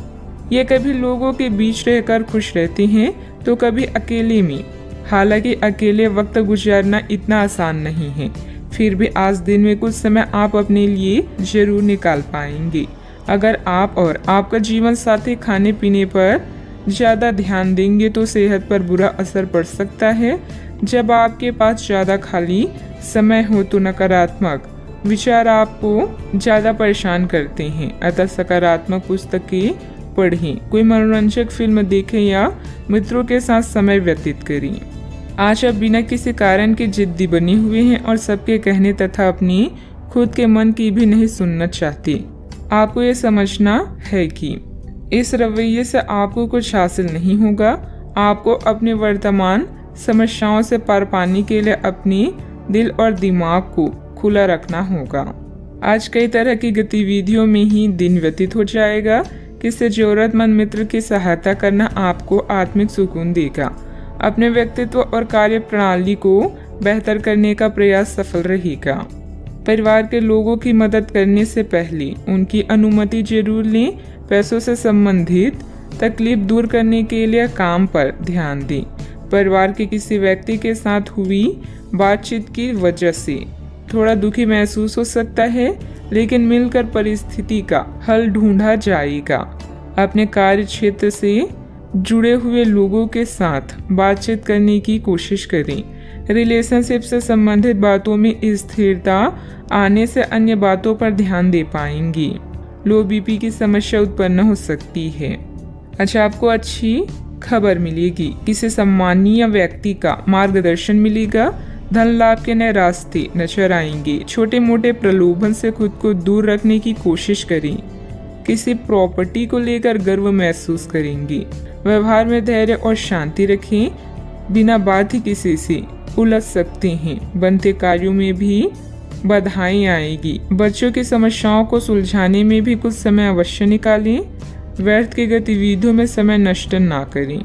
ये कभी लोगों के बीच रहकर खुश रहते हैं तो कभी अकेले में। हालांकि अकेले वक्त गुजारना इतना आसान नहीं है, फिर भी आज दिन में कुछ समय आप अपने लिए जरूर निकाल पाएंगे। अगर आप और आपका जीवन साथी खाने पीने पर ज़्यादा ध्यान देंगे तो सेहत पर बुरा असर पड़ सकता है। जब आपके पास ज़्यादा खाली समय हो तो नकारात्मक विचार आपको ज़्यादा परेशान करते हैं। अतः सकारात्मक पुस्तकें पढ़ें, कोई मनोरंजक फिल्म देखें या मित्रों के साथ समय व्यतीत करें। आज आप बिना किसी कारण के जिद्दी बने हुए हैं और सबके कहने तथा अपनी खुद के मन की भी नहीं सुनना चाहते। आपको ये समझना है कि इस रवैये से आपको कुछ हासिल नहीं होगा। आपको अपने वर्तमान समस्याओं से पार पाने के लिए अपने दिल और दिमाग को खुला रखना होगा। आज कई तरह की गतिविधियों में ही दिन व्यतीत हो जाएगा। किसी जरूरतमंद मित्र की सहायता करना आपको आत्मिक सुकून देगा। अपने व्यक्तित्व और कार्य प्रणाली को बेहतर करने का प्रयास सफल रहेगा। परिवार के लोगों की मदद करने से पहले उनकी अनुमति जरूर लें। पैसों से संबंधित तकलीफ दूर करने के लिए काम पर ध्यान दें। परिवार के किसी व्यक्ति के साथ हुई बातचीत की वजह से थोड़ा दुखी महसूस हो सकता है, लेकिन मिलकर परिस्थिति का हल ढूंढा जाएगा। अपने कार्य क्षेत्र से जुड़े हुए लोगों के साथ बातचीत करने की कोशिश करें। रिलेशनशिप से संबंधित बातों में स्थिरता आने से अन्य बातों पर ध्यान दे पाएंगी। लो बीपी की समस्या उत्पन्न हो सकती है। अच्छा, आपको अच्छी खबर मिलेगी। किसी सम्मानीय व्यक्ति का मार्गदर्शन मिलेगा। धन लाभ के नए रास्ते नजर आएंगे। छोटे मोटे प्रलोभन से खुद को दूर रखने की कोशिश करें। किसी प्रॉपर्टी को लेकर गर्व महसूस करेंगे। व्यवहार में धैर्य और शांति रखें। बिना बात ही किसी से उलझ सकते हैं। बनते कार्यों में भी बाधाएं आएगी। बच्चों की समस्याओं को सुलझाने में भी कुछ समय अवश्य निकालें। व्यर्थ की गतिविधियों में समय नष्ट ना करें।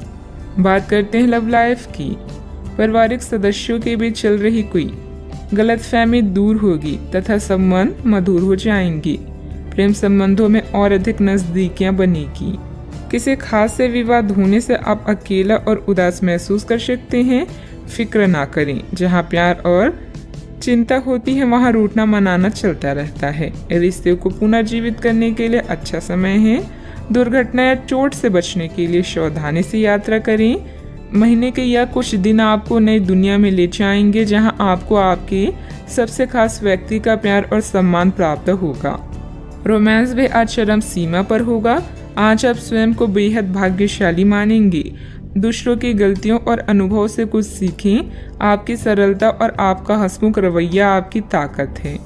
बात करते हैं लव लाइफ की। पारिवारिक सदस्यों के बीच चल रही कोई गलतफहमी दूर होगी तथा संबंध मधुर हो जाएंगे। प्रेम संबंधों में और अधिक नजदीकियां बनेगी। किसी खास से विवाद होने से आप अकेला और उदास महसूस कर सकते हैं। फिक्र ना करें। जहां प्यार और चिंता होती है वहां रूठना मनाना चलता रहता है। रिश्ते को पुनर्जीवित करने के लिए अच्छा समय है। दुर्घटना या चोट से बचने के लिए सावधानी से यात्रा करें। महीने के या कुछ दिन आपको नई दुनिया में ले जाएंगे, जहां आपको आपके सबसे खास व्यक्ति का प्यार और सम्मान प्राप्त होगा। रोमांस भी आज चरम सीमा पर होगा। आज आप स्वयं को बेहद भाग्यशाली मानेंगे। दूसरों की गलतियों और अनुभव से कुछ सीखें। आपकी सरलता और आपका हंसमुख रवैया आपकी ताकत है।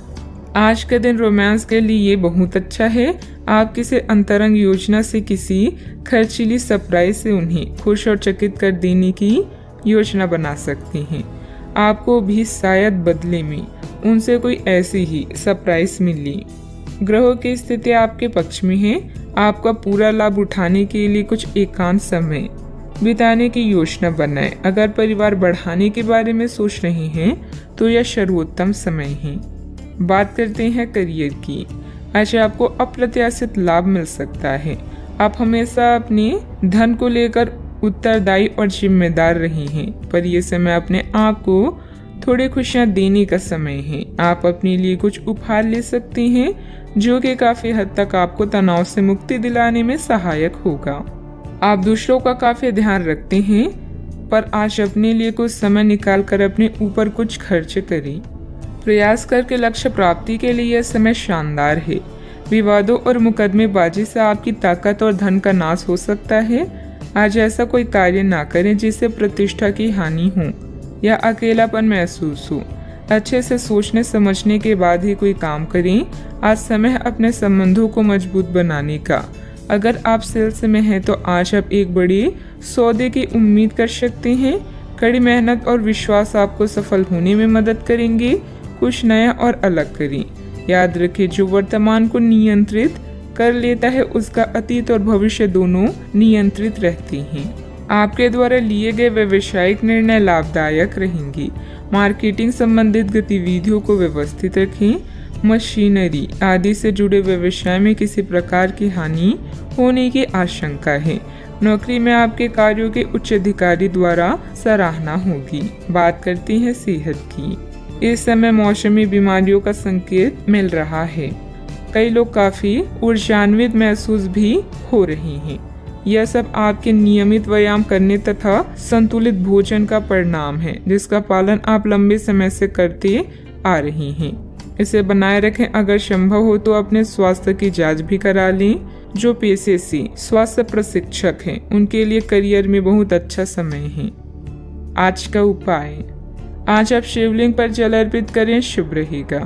आज का दिन रोमांस के लिए बहुत अच्छा है। आप किसी अंतरंग योजना से किसी खर्चीली सरप्राइज से उन्हें खुश और चकित कर देने की योजना बना सकते हैं। आपको भी शायद बदले में उनसे कोई ऐसी ही सरप्राइज मिली। ग्रहों की स्थिति आपके पक्ष में है। आपका पूरा लाभ उठाने के लिए कुछ एकांत समय बिताने की योजना बनाएं। अगर परिवार बढ़ाने के बारे में सोच रहे हैं तो यह सर्वोत्तम समय है। बात करते हैं करियर की। आज आपको अप्रत्याशित लाभ मिल सकता है। आप हमेशा अपने धन को लेकर उत्तरदायी और जिम्मेदार रहे हैं, पर यह समय अपने आप को थोड़ी खुशियां देने का समय है। आप अपने लिए कुछ उपहार ले सकते हैं, जो कि काफी हद तक आपको तनाव से मुक्ति दिलाने में सहायक होगा। आप दूसरों का काफी ध्यान रखते हैं, पर आज अपने लिए कुछ समय निकालकर अपने ऊपर कुछ खर्च करें। प्रयास करके लक्ष्य प्राप्ति के लिए यह समय शानदार है। विवादों और मुकदमेबाजी से आपकी ताकत और धन का नाश हो सकता है। आज ऐसा कोई कार्य ना करें जिससे प्रतिष्ठा की हानि हो या अकेलापन महसूस हो। अच्छे से सोचने समझने के बाद ही कोई काम करें। आज समय अपने संबंधों को मजबूत बनाने का। अगर आप सेल्स में हैं तो आज आप एक बड़े सौदे की उम्मीद कर सकते हैं। कड़ी मेहनत और विश्वास आपको सफल होने में मदद करेंगे। कुछ नया और अलग करें। याद रखें, जो वर्तमान को नियंत्रित कर लेता है उसका अतीत और भविष्य दोनों नियंत्रित रहते हैं। आपके द्वारा लिए गए व्यवसायिक निर्णय लाभदायक रहेंगे। मार्केटिंग संबंधित गतिविधियों को व्यवस्थित रखें। मशीनरी आदि से जुड़े व्यवसाय में किसी प्रकार की हानि होने की आशंका है। नौकरी में आपके कार्यों के उच्च अधिकारी द्वारा सराहना होगी। बात करते हैं सेहत की। इस समय मौसमी बीमारियों का संकेत मिल रहा है। कई लोग काफी ऊर्जान्वित महसूस भी हो रहे हैं। यह सब आपके नियमित व्यायाम करने तथा संतुलित भोजन का परिणाम है, जिसका पालन आप लंबे समय से करते आ रहे हैं। इसे बनाए रखें। अगर संभव हो तो अपने स्वास्थ्य की जांच भी करा लें। जो पेशे से स्वास्थ्य प्रशिक्षक हैं, उनके लिए करियर में बहुत अच्छा समय है। आज का उपाय, आज आप शिवलिंग पर जल अर्पित करें, शुभ रहेगा।